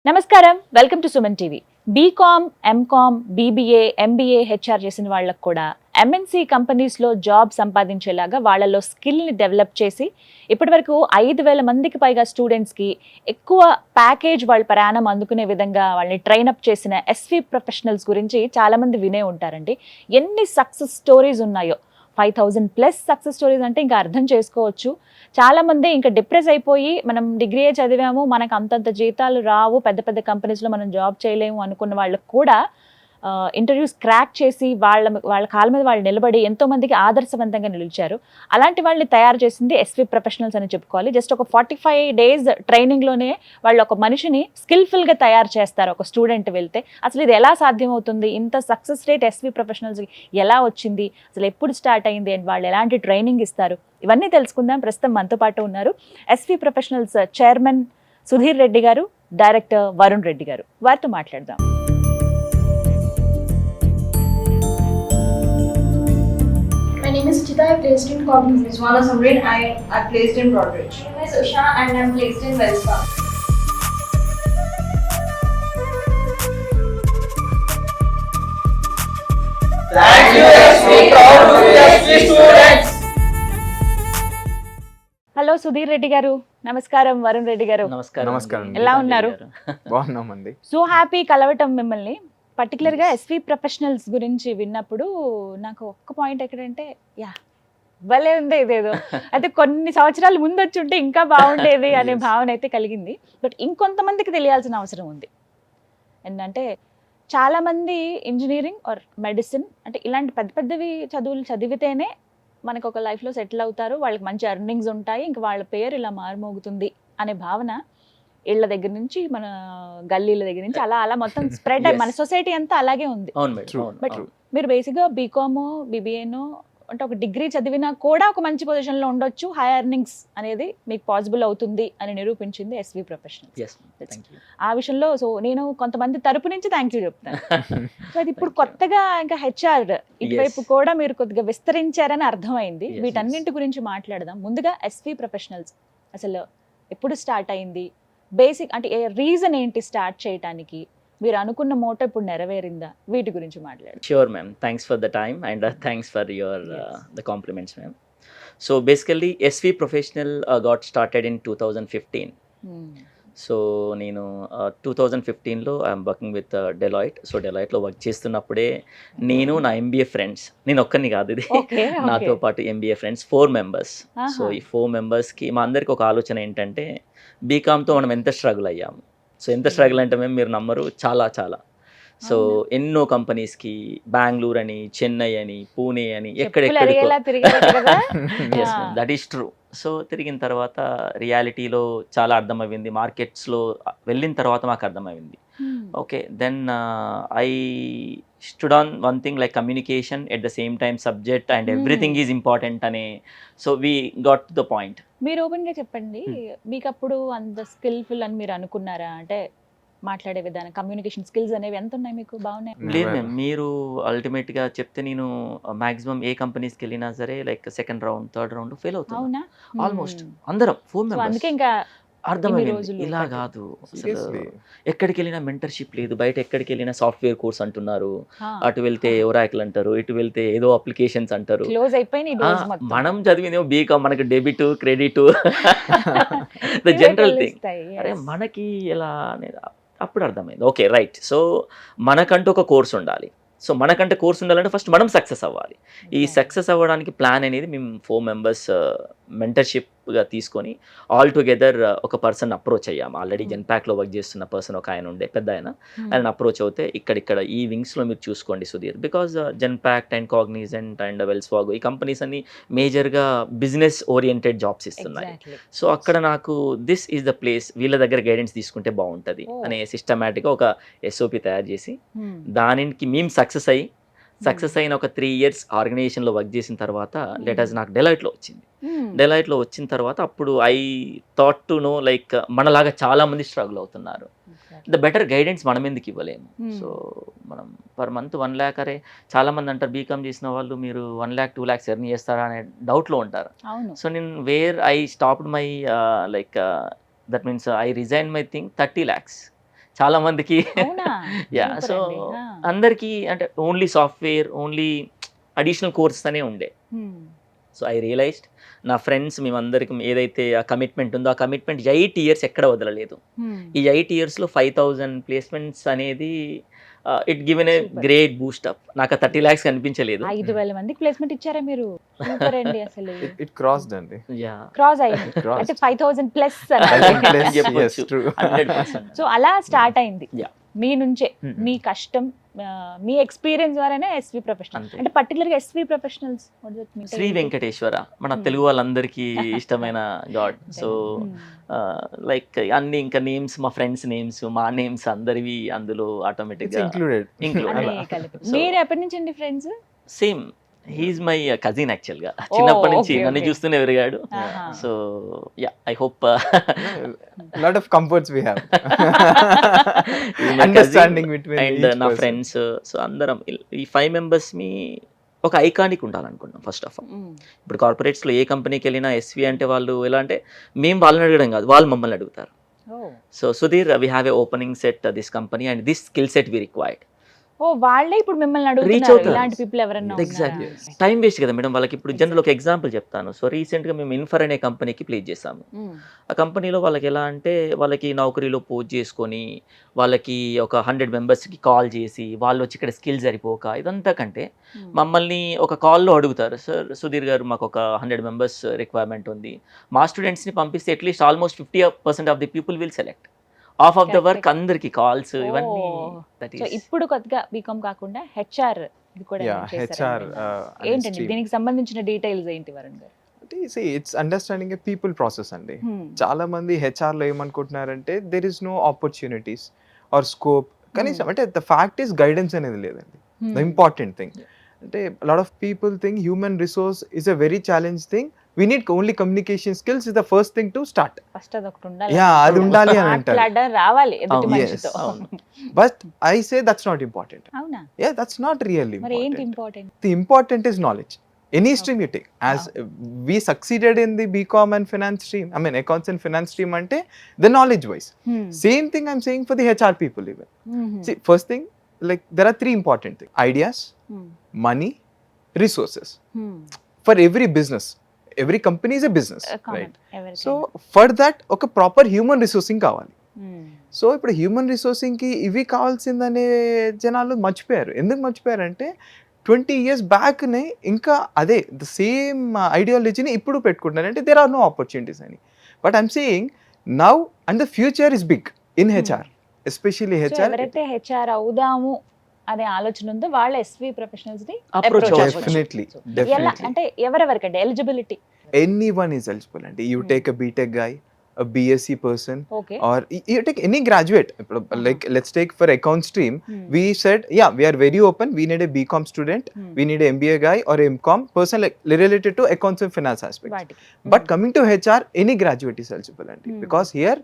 నమస్కారం, welcome to Suman TV. BCom, MCom, BBA, MBA, HR చేసిన వాళ్ళకు కూడా ఎంఎన్సీ కంపెనీస్లో జాబ్ సంపాదించేలాగా వాళ్ళలో స్కిల్ని డెవలప్ చేసి ఇప్పటివరకు 5,000 మందికి పైగా స్టూడెంట్స్కి ఎక్కువ ప్యాకేజ్ వాళ్ళ ప్రయాణం అందుకునే విధంగా వాళ్ళని ట్రైనప్ చేసిన ఎస్వి ప్రొఫెషనల్స్ గురించి చాలామంది వినే ఉంటారండి. ఎన్ని సక్సెస్ స్టోరీస్ ఉన్నాయో, 5,000+ సక్సెస్ స్టోరీస్ అంటే ఇంకా అర్థం చేసుకోవచ్చు. చాలామంది ఇంకా డిప్రెస్ అయిపోయి మనం డిగ్రీయే చదివాము, మనకు అంతంత జీతాలు రావు, పెద్ద పెద్ద కంపెనీస్లో మనం జాబ్ చేయలేము అనుకున్న వాళ్ళకు కూడా ఇంటర్వ్యూస్ క్రాక్ చేసి వాళ్ళ కాళ్ళ మీద వాళ్ళు నిలబడి ఎంతోమందికి ఆదర్శవంతంగా నిలిచారు. అలాంటి వాళ్ళని తయారు చేసింది ఎస్వి ప్రొఫెషనల్స్ అని చెప్పుకోవాలి. జస్ట్ ఒక 45 days ట్రైనింగ్లోనే వాళ్ళు ఒక మనిషిని స్కిల్ఫుల్గా తయారు చేస్తారు. ఒక స్టూడెంట్ వెళ్తే అసలు ఇది ఎలా సాధ్యమవుతుంది, ఇంత సక్సెస్ రేట్ ఎస్వి ప్రొఫెషనల్స్కి ఎలా వచ్చింది, అసలు ఎప్పుడు స్టార్ట్ అయింది అండ్ వాళ్ళు ఎలాంటి ట్రైనింగ్ ఇస్తారు, ఇవన్నీ తెలుసుకుందాం. ప్రస్తుతం మనతో పాటు ఉన్నారు SV professionals chairman Sudheer Reddy garu, director Varun Reddy గారు. వారితో మాట్లాడదాం. My name is Chita. I placed in Cognizant. Rizwana Samrin, I placed in Broadridge. My name is Usha and I'm placed in Wells Fargo. Thank you, SV. Proud to be SV students. Hello Sudheer Reddy గారు, నమస్కారం. వరుణ్ రెడ్డి గారు, నమస్కారం. ఎలా ఉన్నారు? బాగున్నామండి. So happy కలవటం మిమ్మల్ని. పర్టికులర్గా ఎస్వి ప్రొఫెషనల్స్ గురించి విన్నప్పుడు నాకు ఒక్క పాయింట్ ఎక్కడంటే, యా భలే ఉంది ఇదేదో, అయితే కొన్ని సంవత్సరాల ముందు వచ్చి ఉంటే ఇంకా బాగుండేది అనే భావన అయితే కలిగింది. బట్ ఇంకొంతమందికి తెలియాల్సిన అవసరం ఉంది. ఏంటంటే చాలామంది ఇంజనీరింగ్ ఆర్ మెడిసిన్ అంటే ఇలాంటి పెద్ద పెద్దవి చదువులు చదివితేనే మనకు ఒక లైఫ్లో సెటిల్ అవుతారు, వాళ్ళకి మంచి ఎర్నింగ్స్ ఉంటాయి, ఇంకా వాళ్ళ పేరు ఇలా మారుమోగుతుంది అనే భావన ఇళ్ళ దగ్గర నుంచి మన గల్లీల దగ్గర నుంచి అలా అలా మొత్తం స్ప్రెడ్ అయ్యి మన సొసైటీ అంతా అలాగే ఉంది. బట్ మీరు బేసిక్గా బీకామ్, బీబీఏనో అంటే ఒక డిగ్రీ చదివినా కూడా ఒక మంచి పొజిషన్లో ఉండొచ్చు, హై ఎర్నింగ్స్ అనేది మీకు పాసిబుల్ అవుతుంది అని నిరూపించింది ఎస్వి ప్రొఫెషనల్స్. ఆ విషయంలో సో నేను కొంతమంది తరపు నుంచి థ్యాంక్ యూ చెప్తాను. సో అది ఇప్పుడు కొత్తగా ఇంకా హెచ్ఆర్ ఇటువైపు కూడా మీరు కొద్దిగా విస్తరించారని అర్థమైంది. వీటన్నింటి గురించి మాట్లాడదాం. ముందుగా ఎస్వి ప్రొఫెషనల్స్ అసలు ఎప్పుడు స్టార్ట్ అయింది, బేసిక్ అంటే రీజన్ ఏంటి స్టార్ట్ చేయడానికి, మీరు అనుకున్న మోటో ఇప్పుడు నెరవేరిందా, వీటి గురించి మాట్లాడు. Sure, ma'am. Thanks for the time and thanks for your the compliments, ma'am. So basically, SV Professional got started in 2015. So నేను 2015లో I'm working with Deloitte. So డెలాయిట్లో వర్క్ చేస్తున్నప్పుడే నేను నా ఎంబీఏ ఫ్రెండ్స్, నేను ఒక్కరిని కాదు ఇది, నాతో పాటు ఎంబీఏ ఫ్రెండ్స్ 4 members. సో ఈ 4 members-కి మా అందరికి ఒక ఆలోచన ఏంటంటే, బీకామ్తో మనం ఎంత స్ట్రగుల్ అయ్యాము. సో ఎంత స్ట్రగుల్ అంటే మేము మీరు నమ్మరు, చాలా చాలా. సో ఎన్నో కంపెనీస్కి బెంగళూరు అని, చెన్నై అని, పూణే అని, ఎక్కడెక్కడికో. That is true. సో తిరిగిన తర్వాత రియాలిటీలో చాలా అర్థమైంది, మార్కెట్స్లో వెళ్ళిన తర్వాత మాకు అర్థమైంది. Okay, then I stood on one thing like communication at the same time subject and everything is important అనే. So we got the point. మీరు ఓపెన్గా చెప్పండి, మీకు అప్పుడు అంత స్కిల్ఫుల్ అని మీరు అనుకున్నారా? అంటే మాట్లాడే విధానం, కమ్యూనికేషన్ స్కిల్స్ అనేవి ఎంత ఉన్నాయి మీకు? బాగున్నాయి? లేదు మ్యామ్, మీరు అల్టిమేట్గా చెప్తే నేను మాక్సిమం ఏ కంపెనీస్కి వెళ్ళినా సరే like second round, third round fail అవుతాను. అవునా? ఆల్మోస్ట్ అందరం 4 members. అందుకే ఇంకా అర్థమైంది ఇలా కాదు, అసలు ఎక్కడికి వెళ్ళినా మెంటర్షిప్ లేదు. బయట ఎక్కడికి వెళ్ళినా సాఫ్ట్వేర్ కోర్స్ అంటున్నారు, అటు వెళ్తే ఒరాకిల్ అంటారు, ఇటు వెళ్తే ఏదో అప్లికేషన్స్ అంటారు. క్లోజ్ అయిపోయింది. మనం చదివిందేమో బీకామ్, మనకి debit credit the general thing. అరే మనకి ఎలా అనేది అప్పుడు అర్థమైంది. ఓకే రైట్, సో మనకంటూ ఒక కోర్స్ ఉండాలి. సో మనకంటే కోర్స్ ఉండాలంటే ఫస్ట్ మనం సక్సెస్ అవ్వాలి. ఈ సక్సెస్ అవ్వడానికి ప్లాన్ అనేది మేము 4 members మెంటర్షిప్గా తీసుకొని ఆల్ టుగెదర్ ఒక పర్సన్ అప్రోచ్ అయ్యాము. ఆల్రెడీ జెన్పాక్లో వర్క్ చేస్తున్న పర్సన్ ఒక ఆయన ఉండే, పెద్ద ఆయన. ఆయన అప్రోచ్ అవుతే ఇక్కడ ఈ వింగ్స్లో మీరు చూసుకోండి Sudheer, because Genpact and Cognizant and Wells Fargo ఈ కంపెనీస్ అన్ని మేజర్గా బిజినెస్ ఓరియంటెడ్ జాబ్స్ ఇస్తున్నాయి. సో అక్కడ నాకు దిస్ ఈజ్ ద ప్లేస్, వీళ్ళ దగ్గర గైడెన్స్ తీసుకుంటే బాగుంటుంది అనే సిస్టమేటిక్గా ఒక ఎస్ఓపి తయారు చేసి దానికి మేము సక్సెస్ అయిన ఒక 3 years ఆర్గనైజేషన్లో వర్క్ చేసిన తర్వాత లెటర్స్ నాకు డెలాయిట్లో వచ్చింది. డెలాయిట్లో వచ్చిన తర్వాత అప్పుడు I thought to know like మనలాగా చాలా మంది స్ట్రగుల్ అవుతున్నారు, ద బెటర్ గైడెన్స్ మనం ఎందుకు ఇవ్వలేము. సో మనం పర్ మంత్ 1 lakh, అరే చాలా మంది అంటారు బీకామ్ చేసిన వాళ్ళు మీరు 1 lakh 2 lakhs ఎర్న్ చేస్తారా అనే డౌట్లో ఉంటారు. సో నేను where I stopped my like that means I resign my thing 30 lakhs. చాలా మందికి అవునా యా Super సో అండి. ఆ. అందరికీ అంటే only software only additional courses అనే ఉండే. Hmm. సో ఐ రియలైజ్డ్ నా ఫ్రెండ్స్ మేమందరికి ఏదైతే ఆ కమిట్మెంట్ ఉందో ఆ కమిట్మెంట్ 8 ఇయర్స్ ఎక్కడ వదలలేదు. Hmm. ఈ 8 ఇయర్స్లో 5,000 ప్లేస్మెంట్స్ అనేది it given a Super. Great Boost up. నాకు 30 lakhs కనిపించలేదు. 5,000 మందికి ప్లేస్మెంట్ ఇచ్చారా మీరు? సూపర్ అండి అసలు. It crossed అండి. యా క్రాస్ అయింది It crossed. అంటే 5,000 ప్లస్ Plus, చెప్పొచ్చు. yes, true. 100%. సో అలా స్టార్ట్ అయింది Yeah. మీ నుంచే. Hmm. మీ కష్టం మీ ఎక్స్పీరియన్స్ ద్వారానే ఎస్వి ప్రొఫెషనల్ అంతే. అంటే పర్టికులర్ గా ఎస్వి ప్రొఫెషనల్స్ శ్రీ వెంకటేశ్వర మన Hmm. తెలుగు వాళ్ళందరికీ ఇష్టమైన గాడ్. సో లైక్ అన్ని ఇంకా నేమ్స్ మా ఫ్రెండ్స్ నేమ్స్ మా నేమ్స్ అందరివి అందులో ఆటోమేటిక్ It's included. అనే కలిపి. So- మీరు ఎప్పటి నుంచి అండి friends? Same he's my cousin actual గా చిన్నప్పటి నుంచి okay, నన్ను okay. చూస్తూనే పెరిగాడు. ఆహా. So yeah I hope Lot of comforts we have. Understanding between and each నా person. ఫ్రెండ్స్ సో అందరం ఈ 5 members మీ ఒక ఐకానిక్ ఉండాలనుకున్నాం ఫస్ట్ ఆఫ్ ఆల్. Hmm. ఇప్పుడు కార్పొరేట్స్లో ఏ కంపెనీకి వెళ్ళినా ఎస్వి అంటే వాళ్ళు ఎలా అంటే మేము వాళ్ళని అడగడం కాదు వాళ్ళు మమ్మల్ని అడుగుతారు. Oh. So Sudheer we have a opening set this company and this skill set we required. ఓ వాళ్ళే ఇప్పుడు మిమ్మల్ని Reach అడుగుతున్నారు అవుతారు. ఇలాంటి పీపుల్ ఎవరన్నా Exactly. ఉన్నారా? టైం వేస్ట్ కదా మేడం వాళ్ళకి. ఇప్పుడు జనరల్ ఒక ఎగ్జాంపుల్ చెప్తాను. సో రీసెంట్గా మేము ఇన్ఫర్ అనే కంపెనీకి ప్లేస్ చేసాము. Hmm. ఆ కంపెనీలో వాళ్ళకి ఎలా అంటే వాళ్ళకి నౌకరీలో పోస్ట్ చేసుకొని వాళ్ళకి ఒక 100 మెంబర్స్కి కాల్ చేసి వాళ్ళు వచ్చి ఇక్కడ స్కిల్ సరిపోక ఇదంతా కంటే Hmm. మమ్మల్ని ఒక కాల్లో అడుగుతారు, సార్ సుధీర్ గారు మాకు ఒక 100 మెంబర్స్ రిక్వైర్మెంట్ ఉంది, మా స్టూడెంట్స్ని పంపిస్తే at least almost 50% of the people will select of of the Correct. Work. అందరికి కాల్స్ ఇవన్నీ Oh. దట్ సో ఈస్ ఇప్పుడు కొత్తగా బీకామ్ కాకుండా హెచ్ఆర్ ఇది కూడా Yeah, చేశారా HR. మీరు? అనే ఏంటండి stream. దీనికి సంబంధించిన డీటెయిల్స్ ఏంటి వరుణ్ గారు? See, it's understanding a people process అండి. Hmm. చాలా మంది HR లో ఏమనుకుంటున్నారంటే there is no opportunities or scope. కనీసం అంటే the fact is guidance అనేది లేదండి. Hmm. The important thing. అంటే a lot of people think human resource is a very challenge thing. We need only communication skills is the first thing to start. First అది ఒకటి ఉండాలి. Yeah, అది ఉండాలి అని అంటారు. మాట్లాడడం రావాలి ఎదుటి అవును. మనిషితో. Yes. అవును. But I say that's not important. అవునా? Yeah, that's not really మరి ఏంటి important. Important? The important is knowledge. Any stream you take. As we succeeded in the BCom and finance stream, I mean accounts and finance stream ante, the knowledge wise. Same thing I'm saying for the HR people even. See, first thing, like there are 3 important things. Ideas, money, resources. For every business, every company is a business, right? So for that ఒక proper human resourcing కావాలి. So ఇప్పుడు human రిసోర్సింగ్కి ఇవి కావాల్సిందనే జనాలు మర్చిపోయారు. ఎందుకు మర్చిపోయారంటే 20 years బ్యాక్నే ఇంకా అదే the same ఐడియాలజీని ఇప్పుడు పెట్టుకుంటున్నారు అంటే దేర్ ఆర్ నో ఆపర్చునిటీస్ అని. But I'm saying now and the future is big in HR, especially HR. ఎవరైతే హెచ్ఆర్ అవుదాము అనే ఆలోచన ఉందో వాళ్ళ ఎస్వి ప్రొఫెషనల్స్ ని Approach approach అవ్వచ్చు. అవ్వచ్చు. Definitely, ఎలా definitely. అంటే ఎవరెవరికంటే ఎలిజిబిలిటీ? Anyone is eligible అండి. You take a BTech guy, a BSc person, okay. or you take any graduate. Like let's take for account stream, we said yeah, we are very open. We need a BCom student, we need a MBA guy or a MCom person like related to accounts and finance aspects. వాటికి. But coming to HR, any graduate is eligible అండి. Because here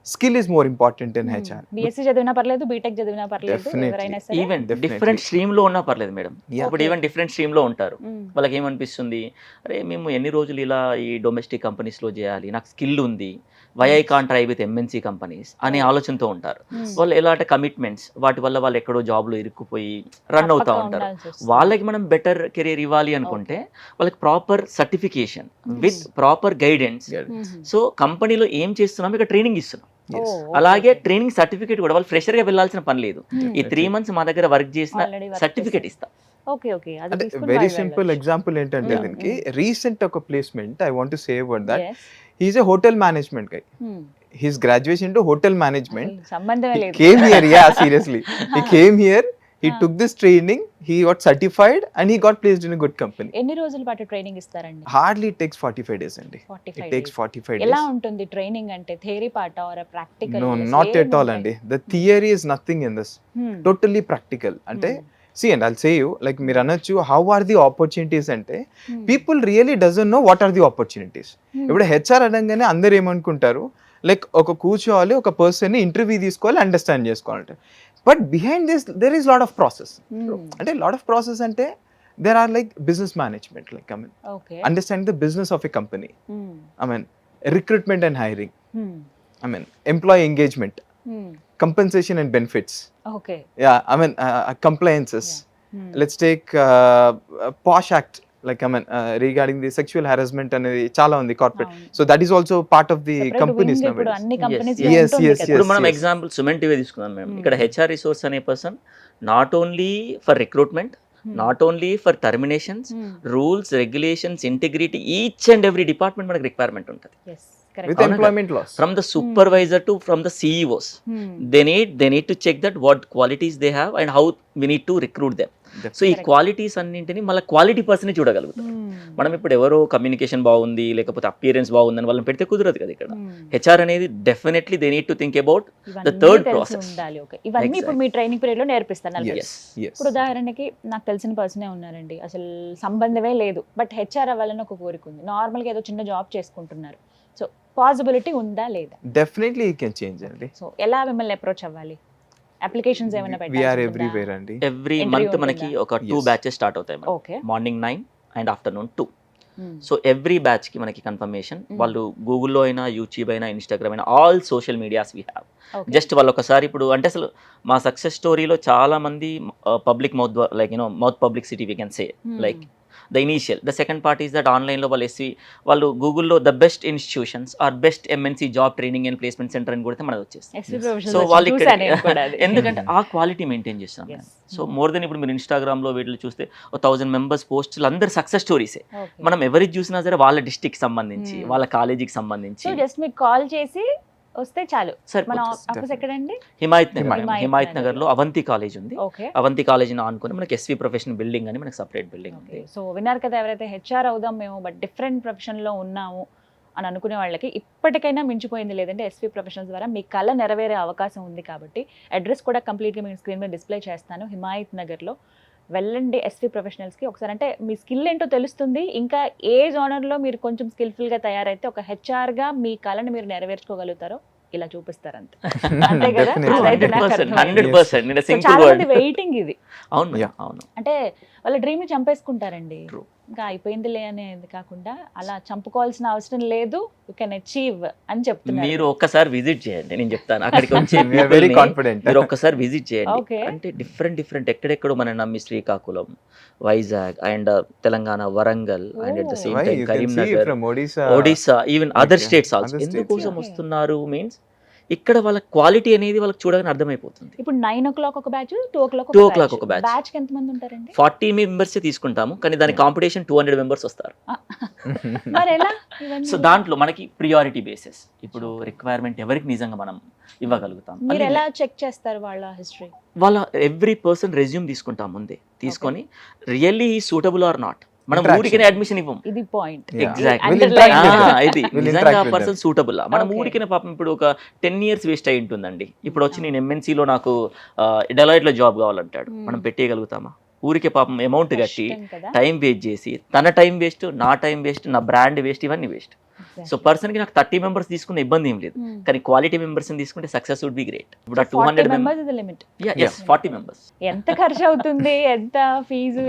skill is more important in HR. BSc చదివినా పర్లేదు, BTech చదివినా పర్లేదు, Definitely. ఎవరైనా సరే. Even Definitely. Different stream లో ఉన్నా పర్లేదు మేడం. Yeah. ఇప్పుడు ఈవెన్ డిఫరెంట్ స్ట్రీమ్ లో ఉంటారు. Hmm. వాళ్ళకి ఏమనిపిస్తుంది, అరే మేము ఎన్ని రోజులు ఇలా ఈ డొమెస్టిక్ కంపెనీస్లో చేయాలి, నాకు స్కిల్ ఉంది, why I can't try with MNC companies అనే ఆలోచనతో ఉంటారు. Hmm. వాళ్ళు ఎలా అంటే కమిట్మెంట్స్ వాటి వల్ల వాళ్ళు ఎక్కడో జాబ్లో ఇరుక్కుపోయి రన్ అవుతూ తప్పక ఉంటారు. ఉండాల్సి వస్తుంది. వాళ్ళకి మనం బెటర్ కెరీర్ ఇవ్వాలి అనుకుంటే వాళ్ళకి proper certification with proper guidance. Hmm. So కంపెనీలో ఏం చేస్తున్నాం ఇక ట్రైనింగ్ ఇస్తున్నాం. Yes. Oh, అలాగే okay. ట్రైనింగ్ సర్టిఫికేట్ కూడా వాళ్ళు ఫ్రెషర్గా వెళ్ళాల్సిన పని లేదు. ఈ 3 months మా దగ్గర వర్క్ చేసిన Already work సర్టిఫికేట్ ఇస్తాం. Okay okay. అది అంటే తీసుకుని వెరీ వాళ్ళు సింపుల్ వెళ్ళొచ్చు. ఎగ్జాంపుల్ ఏంటంటే Mm, దీనికి రీసెంట్ ఒక placement I want to say about that. Yes. He's a hotel management guy. Hmm. His graduation to hotel management. అసలు సంబంధమే He లేదు. came here, yeah, seriously. He came here, he took this training, he got certified and he got placed in a good company. ఎన్ని రోజుల పాటు training ఇస్తారండి? Hardly it takes 45 days అండి. 45 It takes days. 45 ఎలా days. ఉంటుంది training అంటే? Theory part or practical? No, not at all అండి. The theory is nothing in this. Totally practical. అంటే see and I'll say you like మీరు అనొచ్చు how are the opportunities అంటే people really doesn't know what are the opportunities. ఇప్పుడు HR అనగానే అందరు ఏమనుకుంటారు like ఒక కూర్చోవాలి, ఒక పర్సన్ని ఇంటర్వ్యూ తీసుకోవాలి, అండర్స్టాండ్ చేసుకోవాలంటే. But behind this there is lot of process. అంటే లాట్ ఆఫ్ ప్రాసెస్ అంటే there are like business management, like I mean okay. understanding the business of a company, I mean recruitment and hiring, I mean employee engagement, compensation and benefits. Okay Yeah, I mean compliances. Let's take POSH Act, like I mean regarding the sexual harassment అనేది చాలా ఉంది corporate. So that is also part of the companies ఇప్పుడు nowadays. అన్ని companies Yes, yes, ఇప్పుడు మనం yes. Example Suman TV తీసుకున్నాం మేము. ఇక్కడ హెచ్ఆర్ రిసోర్స్ అనే person not only for recruitment, not only for terminations, rules, regulations, integrity, each and every department మనకి requirement ఉంటుంది. With employment laws. From the supervisor to from the CEOs, they need to check that what qualities they have and how we need to recruit them. So ఈ qualities అన్నింటిని మళ్ళీ quality person చూడగలుగుతాం. మనం ఇప్పుడు ఎవరో communication బాగుంది లేకపోతే appearance బాగుందని వాళ్ళని పెడితే కుదరదు కదా. ఇక్కడ హెచ్ఆర్ అనేది definitely they need to think about the third process. ఇవన్నీ ఇప్పుడు మీ ట్రైనింగ్ పీరియడ్ లో నేర్పిస్తాను. Yes, yes. ఇప్పుడు ఉదాహరణకి నాకు తెలిసిన పర్సనే ఉన్నారండి, అసలు సంబంధమే లేదు, బట్ హెచ్ఆర్ అవ్వాలని ఒక కోరిక ఉంది. నార్మల్గా ఏదో చిన్న జాబ్ చేసుకుంటున్నారు. సో పాసిబిలిటీ ఉందా లేదా? Definitely it can change అండి. సో ఎలా మిమ్మల్ని అప్రోచ్ అవ్వాలి? అప్లికేషన్స్ ఏమైనా We are everywhere అండి. ఎవ్రీ Interview మంత్ ఉంటుందా? మనకి ఒక 2 Yes. బ్యాచెస్ స్టార్ట్ అవుతాయి. Okay. Morning 9 and afternoon 2. So every batch కి మనకి కన్ఫర్మేషన్ వాళ్ళు గూగుల్లో అయినా, యూట్యూబ్ అయినా, ఇన్స్టాగ్రామ్ అయినా, all social medias we have. Just వాళ్ళు ఒకసారి ఇప్పుడు అంటే అసలు మా సక్సెస్ స్టోరీలో చాలా మంది public mouth, like mouth publicity we can say, like the initial. The second part is that ఆన్లైన్లో వాళ్ళు గూగుల్లో the best institutions or best MNC job training and placement center అని కొడితే మనకు వచ్చేస్తుంది. సో వాళ్ళు ఇక్కడ ఎందుకంటే ఆ క్వాలిటీ మెయింటైన్ చేస్తాం. సో మోర్ దెన్ ఇప్పుడు మీరు ఇన్స్టాగ్రామ్లో వీటిలో చూస్తే 1000 మెంబర్స్ పోస్టులు అందరు సక్సెస్ స్టోరీసే. మనం ఎవరికి చూసినా సరే వాళ్ళ డిస్ట్రిక్ట్ సంబంధించి, వాళ్ళ కాలేజీకి సంబంధించి జస్ట్ మీకు కాల్ చేసి వస్తే చాలు. సరే మన ఆఫీస్ ఎక్కడండి? హిమాయత్ నగర్ లో అవంతి కాలేజ్ ఉంది. ఓకే. అవంతి కాలేజ్ ఆనుకొని మనకి ఎస్వి ప్రొఫెషనల్ బిల్డింగ్ అని మనకి సెపరేట్ బిల్డింగ్ ఉంది. సో విన్నారు కదా, ఎవరైతే హెచ్ఆర్ అవుదాం మేము బట్ డిఫరెంట్ ప్రొఫెషన్ లో ఉన్నాము అని అనుకునే వాళ్ళకి ఇప్పటికైనా మించిపోయింది లేదంటే ఎస్వి ప్రొఫెషనల్స్ ద్వారా మీ కళ నెరవేరే అవకాశం ఉంది. కాబట్టి అడ్రస్ కూడా కంప్లీట్గా మీ స్క్రీన్ మీద డిస్ప్లే చేస్తాను. హిమాయత్ నగర్లో వెళ్ళండి ఎస్వి ప్రొఫెషనల్స్కి. ఒకసారి అంటే మీ స్కిల్ ఏంటో తెలుస్తుంది. ఇంకా ఏ జోనర్లో మీరు కొంచెం స్కిల్ఫుల్గా తయారైతే ఒక హెచ్ఆర్గా మీ కళను మీరు నెరవేర్చుకోగలుగుతారో ఇలా చూపిస్తారు అంతే. అంతే కదా? అదైతే నాకు అర్థమైంది. 100% చాలా మంది వెయిటింగ్ ఇది. అవును. అంటే వాళ్ళ డ్రీమ్ ని చంపేసుకుంటారండి. ఇంకా అయిపోయిందిలే అనేది కాకుండా అలా చంపుకోవాల్సిన అవసరం లేదు, యూ కెన్ అచీవ్ అని చెప్తున్నారు. మీరు ఒక్కసారి విజిట్ చేయండి, నేను చెప్తాను. అక్కడికి వచ్చి వెరీ కాన్ఫిడెంట్. మీరు ఒక్కసారి విజిట్ చేయండి. Okay. అంటే డిఫరెంట్ ఎక్కడెక్కడో మన నమ్మి Srikakulam, Vizag and Telangana, Warangal and at the same Why? Time You can see Karimnagar, from Odisha, even other Okay. States also. Other ఎందుకోసం states, yeah. వస్తున్నారు మీన్స్ ఇక్కడ వాళ్ళ క్వాలిటీ అనేది వాళ్ళకి చూడగానే అర్థమైపోతుంది. ఇప్పుడు 9 o'clock ఒక బ్యాచ్, 2 o'clock 2 o'clock ఒక batch. బ్యాచ్ కి ఎంత మంది ఉంటారండి? 40 మెంబర్స్ తీసుకుంటాము, కానీ దాని కాంపిటీషన్ 200 మెంబర్స్ వస్తారు. మరి ఎలా ఇవన్నీ? సో దాంట్లో మనకి ప్రియారిటీ బేసిస్, ఇప్పుడు రిక్వైర్మెంట్ ఎవరికి నిజంగా మనం ఇవ్వగలుగుతాం. మీరు ఎలా చెక్ చేస్తారు వాళ్ళ హిస్టరీ? వాళ్ళ ఎవ్రీ పర్సన్ రెజ్యూమ్ తీసుకుంటాం ముందే, తీసుకొని రియల్లీ సూటబుల్ ఆర్ నాట్. మనం Interaction. ఊరికనే అడ్మిషన్ ఇవ్వం. ఇది point. Yeah. Exactly. We'll interact with them. ఇది We'll నిజంగా interact with పర్సన్ సూటబుల్. మనం Okay. ఊరికనే పాపం ఇప్పుడు ఒక 10 years వేస్ట్ అయి ఉంటుందండి. ఇప్పుడు వచ్చి నేను ఎంఎన్సీలో నాకు డెలాయిట్ లో జాబ్ కావాలంటాడు, మనం పెట్టేయగలుగుతామా? ఊరికే పాపం అమౌంట్ కట్టి టైం వేస్ట్ చేసి, తన టైం వేస్ట్, నా టైం వేస్ట్, నా బ్రాండ్ వేస్ట్, ఇవన్నీ వేస్ట్. సో పర్సన్ కి నాకు 30 మెంబర్స్ తీసుకున్న ఇబ్బంది ఏం లేదు, కానీ క్వాలిటీ మెంబర్స్ తీసుకుంటే సక్సెస్ వుడ్ బి గ్రేట్. ఇప్పుడు 200 మెంబర్స్ ఇది లిమిట్. 40 మెంబర్స్. ఎంత ఖర్చు అవుతుంది, ఎంత fee,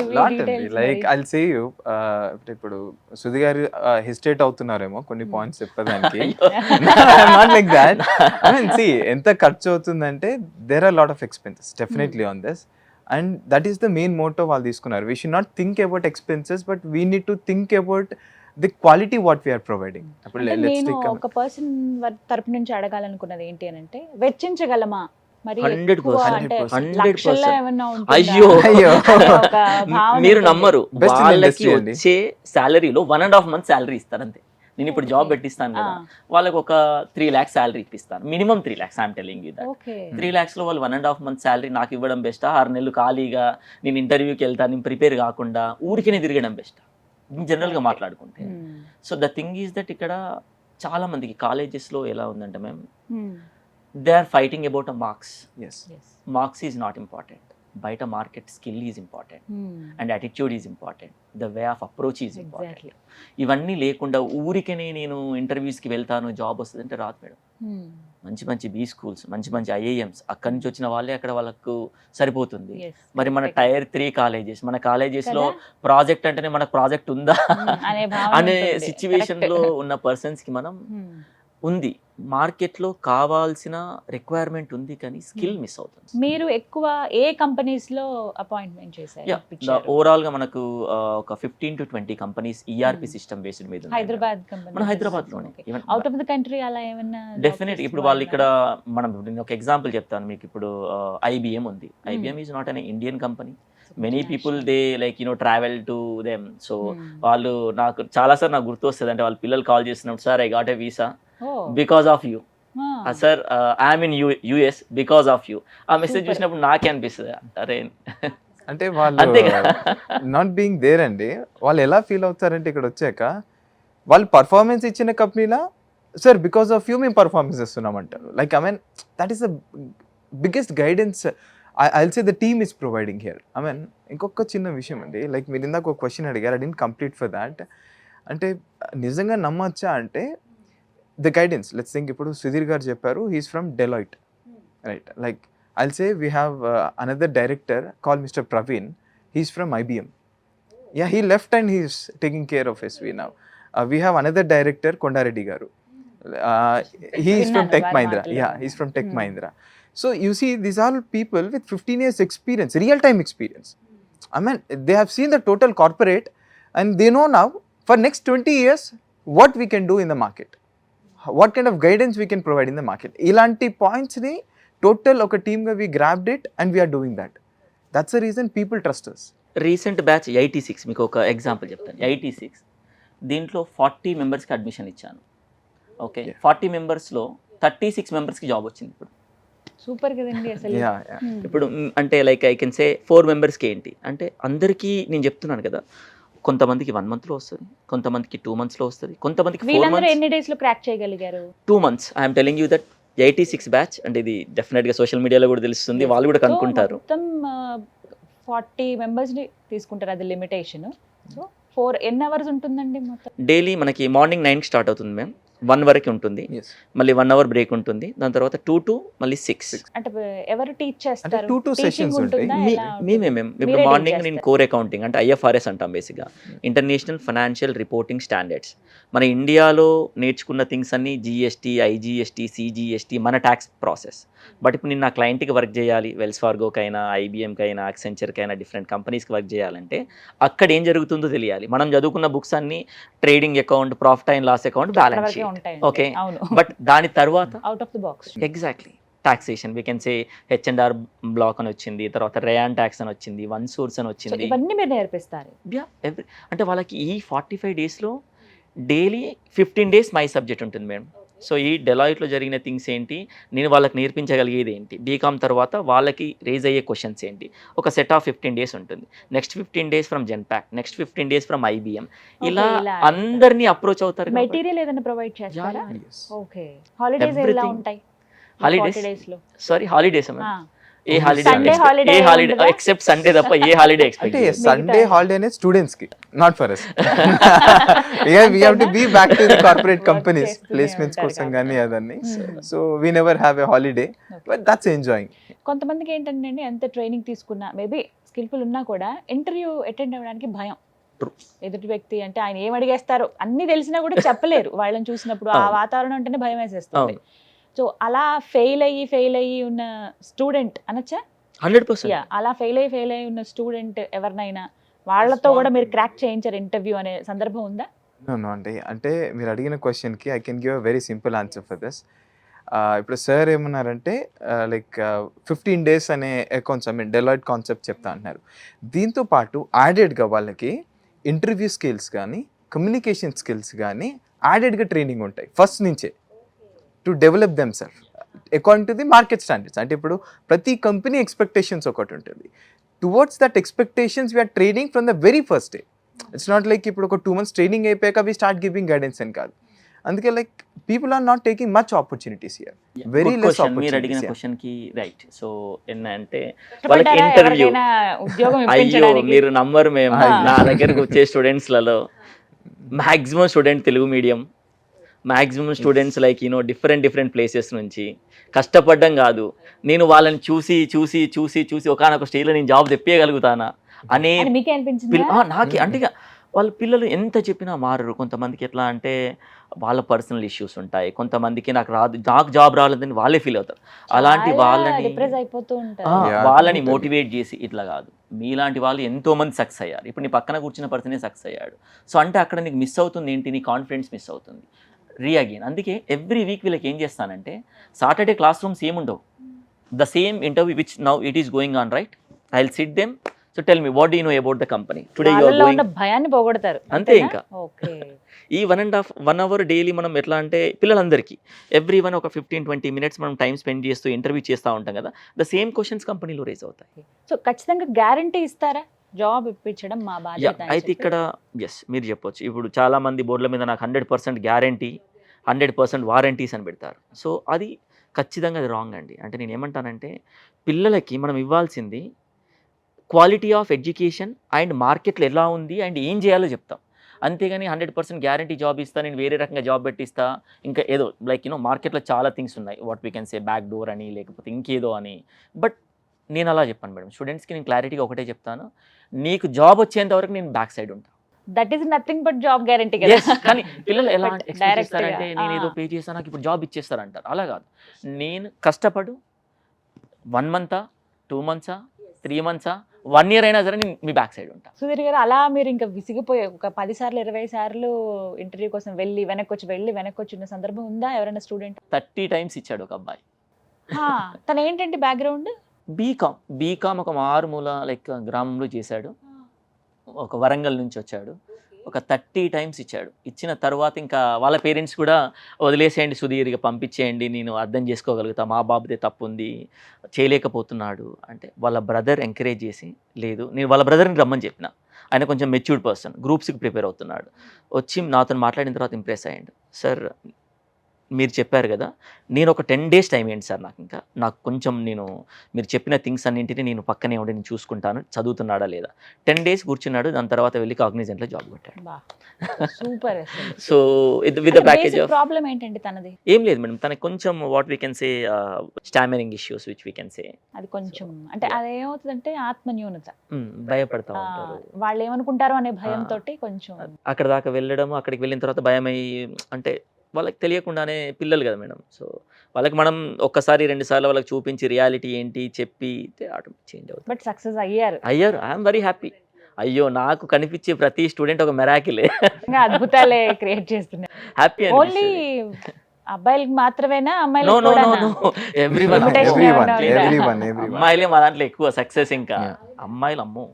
like I'll say you, ఇప్పుడు సుధి గారు హెసిటేట్ అవుతున్నారేమో కొన్ని పాయింట్స్ చెప్పడానికి. Not like that. I mean see ఎంత ఖర్చు అవుతుందంటే there are lot of expenses definitely on this, and that is the main motto వాళ్ళు తీసుకున్నారు. We should not think about expenses, but we need to think about the quality what we are providing. ఇప్పుడు నేను ఒక person తరపు నుంచి అడగాలనుకున్నది ఏంటి అని అంటే, వెచ్చించగలమా? మరి 100%. అంటే 100%. లక్షల్లో ఏమన్నా ఉంటుందా? అయ్యో. అనే ఒక భావన మీరు ఉంటుంది. నమ్మరు, Best in వాళ్ళకి industry అండి. వచ్చే సాలరీలో 1.5 months శాలరీ ఇస్తారు అంతే. నేను ఇప్పుడు జాబ్ పెట్టిస్తాను కదా, వాళ్ళకి ఒక 3 lakhs శాలరీ ఇప్పిస్తాను, minimum 3 lakhs. I'm telling you that. Okay. 3 lakhs లో వాళ్ళు 1.5 months శాలరీ నాకు ఇవ్వడం బెస్టా, 6 నెలలు ఖాళీగా నేను ఇంటర్వ్యూకి వెళ్తాను, నేను ప్రిపేర్ కాకుండా ఊరికే తిరగడం బెస్ట్ జనరల్గా మాట్లాడుకుంటే. So the thing is that ఇక్కడ చాలా మందికి కాలేజెస్లో ఎలా ఉందంటే మేము they are fighting about uh marks. yes. Marks is not important, బయట market skill is important and attitude is important, the way of approach is important. ఇవన్నీ లేకుండా ఊరికనే నేను ఇంటర్వ్యూస్కి వెళ్తాను జాబ్ వస్తుంది అంటే రాదు మేడం. మంచి బీ స్కూల్స్, మంచి ఐఐఎమ్స్, అక్కడి నుంచి వచ్చిన వాళ్ళే అక్కడ వాళ్ళకు సరిపోతుంది. మరి మన టైర్ 3 కాలేజెస్, మన కాలేజెస్లో ప్రాజెక్ట్ అంటేనే మనకు ప్రాజెక్ట్ ఉందా అనే సిచ్యువేషన్లో ఉన్న పర్సన్స్కి మనం ఉంది, మార్కెట్లో కావాల్సిన రిక్వైర్మెంట్ ఉంది కానీ స్కిల్ మిస్ అవుతుంది. మీరు ఎక్కువ ఏ కంపెనీస్ లో అపాయింట్మెంట్ చేశారు? ఓవరాల్ గా మనకు ఒక 15 to 20 companies ERP system based మీద ఉన్నాయి. హైదరాబాద్ మన కంపెనీ, హైదరాబాద్ లోనే అవుట్ ఆఫ్ ద కంట్రీ అలా ఏమన్నా? డెఫినెట్. ఇప్పుడు వాళ్ళు ఇక్కడ మనం నేను ఒక ఎగ్జాంపుల్ చెప్తాను మీకు. ఇప్పుడు ఐబిఎం ఉంది. IBM is not an Indian company. Many people they like travel to them. So వాళ్ళు నాకు చాలాసార్లు నాకు గుర్తు వస్తుంది, అంటే వాళ్ళ పిల్లలు కాల్ చేసినప్పుడు, sir I got a visa because of you, sir I'm in US because of you. ఆ మెసేజ్ చూసినప్పుడు నాకే అనిపిస్తుంది, అరే అంటే వాళ్ళు అంతేగా. నాట్ బీయింగ్ దేర్ అండి, వాళ్ళు ఎలా ఫీల్ అవుతారంటే ఇక్కడ వచ్చాక వాళ్ళు పర్ఫార్మెన్స్ ఇచ్చిన కంపెనీలా సార్ బికాస్ ఆఫ్ యూ మేము పర్ఫార్మెన్స్ ఇస్తున్నాం అంటారు. Like I mean that is the biggest guidance I'll say the team is providing here. I mean ఇంకొక చిన్న విషయం అండి, లైక్ మీరు ఇందాక ఒక క్వశ్చన్ అడిగారు, I didn't complete for that. అంటే నిజంగా నమ్మచ్చా అంటే ద గైడెన్స్, లెట్స్ థింక్ ఇప్పుడు సుధీర్ గారు చెప్పారు he's from Deloitte, right? Like I'll say we have another director call mister Praveen, he's from IBM. Yeah, he left and he's taking care of SV now. We have another director, Kondareddy Garu. He is from Tech Mahindra. Yeah, he's from Tech Mahindra. So you see, these are people with 15 years experience, real-time experience. I mean, they have seen the total corporate and they know now for next 20 years what we can do in the market. What kind of guidance we can provide in the market. Ilanti points ni total oka team ga we grabbed it and we are doing that. That's the reason people trust us. Recent batch 86, మీకు ఒక example చెప్తాను. 86 దీంట్లో 40 మెంబర్స్కి admission ఇచ్చాను. Okay, 40 మెంబర్స్లో 36 మెంబర్స్కి job వచ్చింది. ఇప్పుడు సూపర్ కదండి అసలు. Yeah. ఇప్పుడు అంటే లైక్ ఐ కెన్ సే 4 మెంబర్స్కి ఏంటి అంటే, అందరికీ నేను చెప్తున్నాను కదా, కొంతమందికి 1 monthలో వస్తుంది, కొంతమందికి 2 monthsలో వస్తుంది, కొంతమందికి 4 వీళ్ళందరూ months, ఎన్ని డేస్ లో క్రాక్ చేయగలిగారు? 2 months. I'm telling you that 86 batch అంటే ఇది డెఫినెట్గా సోషల్ మీడియాలో కూడా తెలుస్తుంది, వాళ్ళు కూడా కనుక్కుంటారు. మొత్తం 40 మెంబర్స్ ని తీసుకుంటారు, అది లిమిటేషన్. సో 4 ఎన్ని అవర్స్ ఉంటుందండి మొత్తం? డైలీ మనకి మార్నింగ్ 9 స్టార్ట్ అవుతుంది మ్యామ్, 1 వరకు ఉంటుంది, Yes. మళ్ళీ 1 hour బ్రేక్ ఉంటుంది, దాని తర్వాత 2 to మళ్ళీ 6. అంటే ఎవరు టీచ్ చేస్తారు? 2 sessions ఉంటాయి. మేమే ఇప్పుడు మార్నింగ్ నేను కోర్ అకౌంటింగ్ అంటే IFRS అంటాం బేసిక్గా, ఇంటర్నేషనల్ ఫైనాన్షియల్ రిపోర్టింగ్ స్టాండర్డ్స్. మన ఇండియాలో నేర్చుకున్న థింగ్స్ అన్ని GST, IGST, CGST మన ట్యాక్స్ ప్రాసెస్. బట్ ఇప్పుడు నేను నా క్లయింట్కి వర్క్ చేయాలి, వెల్స్ ఫార్గోకైనా, IBMకైనా, యాక్సెంచర్కైనా, డిఫరెంట్ కంపెనీస్కి వర్క్ చేయాలంటే అక్కడ ఏం జరుగుతుందో తెలియాలి. మనం చదువుకున్న బుక్స్ అన్ని trading account, profit and loss account, balance sheet, okay. But దాని తర్వాత out of the box exactly taxation we can say H&R block అని వచ్చింది, తర్వాత రేయాన్ ట్యాక్స్ అని వచ్చింది, వన్ సోర్స్ అని వచ్చింది. ఇవన్నీ మీరు నేర్పిస్తారు? అంటే వాళ్ళకి ఈ 45 డేస్లో డైలీ 15 days మై సబ్జెక్ట్ ఉంటుంది మేడం. సో ఈ డెలాయిట్లో జరిగిన థింగ్స్ ఏంటి, నేను వాళ్ళకి నేర్పించగలిగేది ఏంటి, బీకామ్ తర్వాత వాళ్ళకి రేజ్ అయ్యే క్వశ్చన్స్ ఏంటి, ఒక సెట్ ఆఫ్ 15 days ఉంటుంది. Next 15 days from Genpact, next 15 days from IBM. ఇలా అందరినీ అప్రోచ్ అవుతారు. మెటీరియల్ ఏదైనా ప్రొవైడ్ చేస్తారా? Yes. ఓకే. హాలిడేస్ ఎలా Everything. ఉంటాయి? హాలిడేస్ లో సారీ హాలిడేస్ ఏ Sunday holiday హాలిడే ఉండదా? ఎక్సెప్ట్ సండే తప్ప ఏ హాలిడే ఎక్స్పెక్ట్ అంటే సండే హాలిడే అనేది స్టూడెంట్స్ కి, not for us. We have to be back to the corporate companies, చేస్తూనే placements ఉంటారు కోసం కాబట్టి. కానీ అదన్నీ. So we never have a holiday, but that's enjoying. కొంతమందికి ఏంటంటే అండి, ఎంత ట్రైనింగ్ తీసుకున్నా, మేబీ స్కిల్ఫుల్ ఉన్నా కూడా ఇంటర్వ్యూ అటెండ్ అవ్వడానికి భయం. ఎదుటి వ్యక్తి అంటే ఆయన ఏం అడిగేస్తారో అన్ని తెలిసినా కూడా చెప్పలేరు. వాళ్ళని చూసినప్పుడు ఆ వాతావరణం అంటేనే భయం వేసేస్తుంది. సో అలా ఫెయిల్ అయ్యి ఉన్న స్టూడెంట్ అనొచ్చా? 100%. అలా ఫెయిల్ అయ్యి ఉన్న స్టూడెంట్ ఎవరినైనా వాళ్ళతో కూడా మీరు క్రాక్ చేయించారు ఇంటర్వ్యూ అనే సందర్భం ఉందా? No అండి, అంటే మీరు అడిగిన క్వశ్చన్కి I can give a very simple answer for this. ఇప్పుడు సార్ ఏమన్నారంటే లైక్ 15 days అనే accounts, I mean Deloitte concept చెప్తా అంటున్నారు. దీంతో పాటు యాడెడ్గా వాళ్ళకి ఇంటర్వ్యూ స్కిల్స్ కానీ, కమ్యూనికేషన్ స్కిల్స్ కానీ యాడెడ్గా ట్రైనింగ్ ఉంటాయి ఫస్ట్ నుంచే, to develop them self according to the market standards. అంటే ఇప్పుడు ప్రతి కంపెనీ ఎక్స్పెక్టేషన్స్ ఒకటి ఉంటుంది. Towards that expectations we are training from the very first day. It's not like ఇప్పుడు ఒక 2 months ట్రైనింగ్ అయిపోయాక వి స్టార్ట్ గివింగ్ గైడెన్స్ అని కాదు. అందుకే like people are not taking much opportunities here, very less మీరు అడిగిన ఆపర్చునిటీస్. క్వశ్చన్ కి right. So ఏంటంటే వాళ్ళకి ఇంటర్వ్యూ, ఉద్యోగం అయ్యో ఇప్పించడానికి? మీరు నమ్మరు, మేము నా దగ్గరకు వచ్చే స్టూడెంట్స్లలో maximum student Telugu medium, maximum students like different places నుంచి కష్టపడ్డం కాదు, నేను వాళ్ళని చూసి ఒకనొక స్టేజ్లో నేను జాబ్ తెప్పేయగలుగుతానా అనే అని మీకే అనిపించిందా? నాకే అంటే వాళ్ళ పిల్లలు ఎంత చెప్పినా మారరు. కొంతమందికి ఎట్లా అంటే వాళ్ళ పర్సనల్ ఇష్యూస్ ఉంటాయి, కొంతమందికి నాకు జాబ్ రాలేదని వాళ్ళే ఫీల్ అవుతారు. అలాంటి వాళ్ళని డిప్రెస్ అయిపోతూ ఉంటారు. Yeah, వాళ్ళని totally. మోటివేట్ చేసి ఇట్లా కాదు, మీలాంటి వాళ్ళు ఎంతో మంది సక్సెస్ అయ్యారు, ఇప్పుడు నీ పక్కన కూర్చున్న పర్సనే సక్సెస్ అయ్యాడు. సో అంటే అక్కడ నీకు మిస్ అవుతుంది ఏంటి, నీ కాన్ఫిడెన్స్ మిస్ అవుతుంది. అగైన్ అందుకే ఎవ్రీ వీక్ వీళ్ళకి ఏం చేస్తానంటే, సాటర్డే క్లాస్ రూమ్స్ ఏముండవు, the same interview which now it is going on right, I will sit them. So tell me what do you know about the company today you are వాళ్ళలో ఉన్న going. భయాన్ని పోగొడతారు. అంతే ఇంకా. Okay. ఈ 1.5 hour daily మనం ఎట్లా అంటే పిల్లలందరికీ ఎవ్రీ వన్ ఒక 15-20 మినిట్స్ మనం టైం స్పెండ్ చేస్తూ ఇంటర్వ్యూ చేస్తూ ఉంటాం కదా, ద సేమ్ క్వశ్చన్స్ కంపెనీలో రేజ్ అవుతాయి. సో ఖచ్చితంగా గ్యారంటీ ఇస్తారా, జాబ్ ఇప్పించడం మా బాధ్యత అని అయితే చెప్పి? ఇక్కడ ఎస్ మీరు చెప్పొచ్చు, ఇప్పుడు చాలా మంది బోర్డుల మీద నాకు 100% గ్యారంటీ 100% వారంటీస్ అని పెడతారు. సో అది ఖచ్చితంగా అది రాంగ్ అండి. అంటే నేను ఏమంటానంటే, పిల్లలకి మనం ఇవ్వాల్సింది క్వాలిటీ ఆఫ్ ఎడ్యుకేషన్ అండ్ మార్కెట్లో ఎలా ఉంది అండ్ ఏం చేయాలో చెప్తాం. అంతేగాని 100% గ్యారంటీ జాబ్ ఇస్తా, నేను వేరే రకంగా జాబ్ పెట్టిస్తా, ఇంకా ఏదో లైక్ మార్కెట్లో చాలా థింగ్స్ ఉన్నాయి, what we can say back door అని, లేకపోతే ఇంకేదో అని. బట్ నేను అలా చెప్పాను మేడం, స్టూడెంట్స్కి నేను క్లారిటీగా ఒకటే చెప్తాను, నీకు జాబ్ వచ్చేంత వరకు నేను బ్యాక్ సైడ్ ఉంటాను. That is nothing but job guarantee కదా. Yes, కానీ పిల్లలు ఎలా But ఎక్స్పెక్ట్ direct చేస్తారంటే, గా, నేను ఏదో పే చేస్తాను నాకు ఇప్పుడు జాబ్ ఇచ్చేస్తారంటారు. అలా కాదు, నేను కష్టపడు 1 మంతా 2 మంత్సా 3 మంత్సా 1 ఇయర్ అయినా సరే నేను మీ బ్యాక్ సైడ్ ఉంటా. సుధీర్ గారు, అలా మీరు ఇంకా విసిగిపోయి ఒక 10 సార్లు 20 సార్లు ఇంటర్వ్యూ కోసం వెళ్ళి వెనక్కి వచ్చిన సందర్భం ఉందా ఎవరైనా స్టూడెంట్? 30 టైమ్స్ ఇచ్చాడు ఒక అబ్బాయి. తన ఏంటంటే బ్యాక్గ్రౌండ్ బీకామ్ ఒక మారుమూల లైక్ గ్రామంలో చేశాడు, ఒక వరంగల్ నుంచి వచ్చాడు, ఒక 30 టైమ్స్ ఇచ్చాడు. ఇచ్చిన తర్వాత ఇంకా వాళ్ళ పేరెంట్స్ కూడా వదిలేసేయండి సుధీర్, ఇక పంపించేయండి, నేను అర్థం చేసుకోగలుగుతా, మా బాబుదే తప్పు ఉంది, చేయలేకపోతున్నాడు అంటే, వాళ్ళ బ్రదర్ ఎంకరేజ్ చేసి, లేదు నేను వాళ్ళ బ్రదర్ని రమ్మని చెప్పిన, ఆయన కొంచెం మెచ్యూర్డ్ పర్సన్, గ్రూప్స్కి ప్రిపేర్ అవుతున్నాడు, వచ్చి నాతో మాట్లాడిన తర్వాత ఇంప్రెస్ అయ్యాడు. సార్ మీరు చెప్పారు కదా, నేను ఒక 10 days టైం ఏంటి సార్, నాకు కొంచెం మీరు చెప్పిన థింగ్స్ అన్నింటినీ నేను పక్కనే ఉండి నేను చూసుకుంటాను, చదువుతున్నాడా లేదా. 10 days కూర్చున్నాడు, దాని తర్వాత వెళ్ళి కాగ్నిజెంట్లో జాబ్ కొట్టాడు. Super. So with the package of problem ఏంటండి తనది? ఏం లేదు మేడం, తనకి కొంచెం what we can say stammering issues which we can సే. అది కొంచెం అంటే అదేమవుతుందంటే ఆత్మన్యూనత, భయపడతా ఉంటారు, వాళ్ళు ఏమనుకుంటారో అనే భయంతో కొంచెం. అక్కడ దాకా వెళ్ళడం, అక్కడికి వెళ్ళిన తర్వాత భయం అయ్యి, అంటే వాళ్ళకి తెలియకుండానే పిల్లలు కదా మేడం, సో వాళ్ళకి మనం ఒక్కసారి 2 సార్లు వాళ్ళకి చూపించి రియాలిటీ ఏంటి చెప్పి ఆటోమేటిక్ చేంజ్ అవుతుంది. బట్ సక్సెస్ అయ్యారు. I'm very happy. అయ్యో, నాకు కనిపించే ప్రతి స్టూడెంట్ ఒక మెరాకిలే, అద్భుతాలే క్రియేట్ చేస్తున్నారు. హ్యాపీ. ఓన్లీ అబ్బాయిలకి మాత్రమేనా, నో అమ్మాయిలకు నో కూడా? No no everyone. Everyone. అమ్మాయిలే మా దాంట్లో ఎక్కువ సక్సెస్, ఇంకా అమ్మాయిలు అమ్మో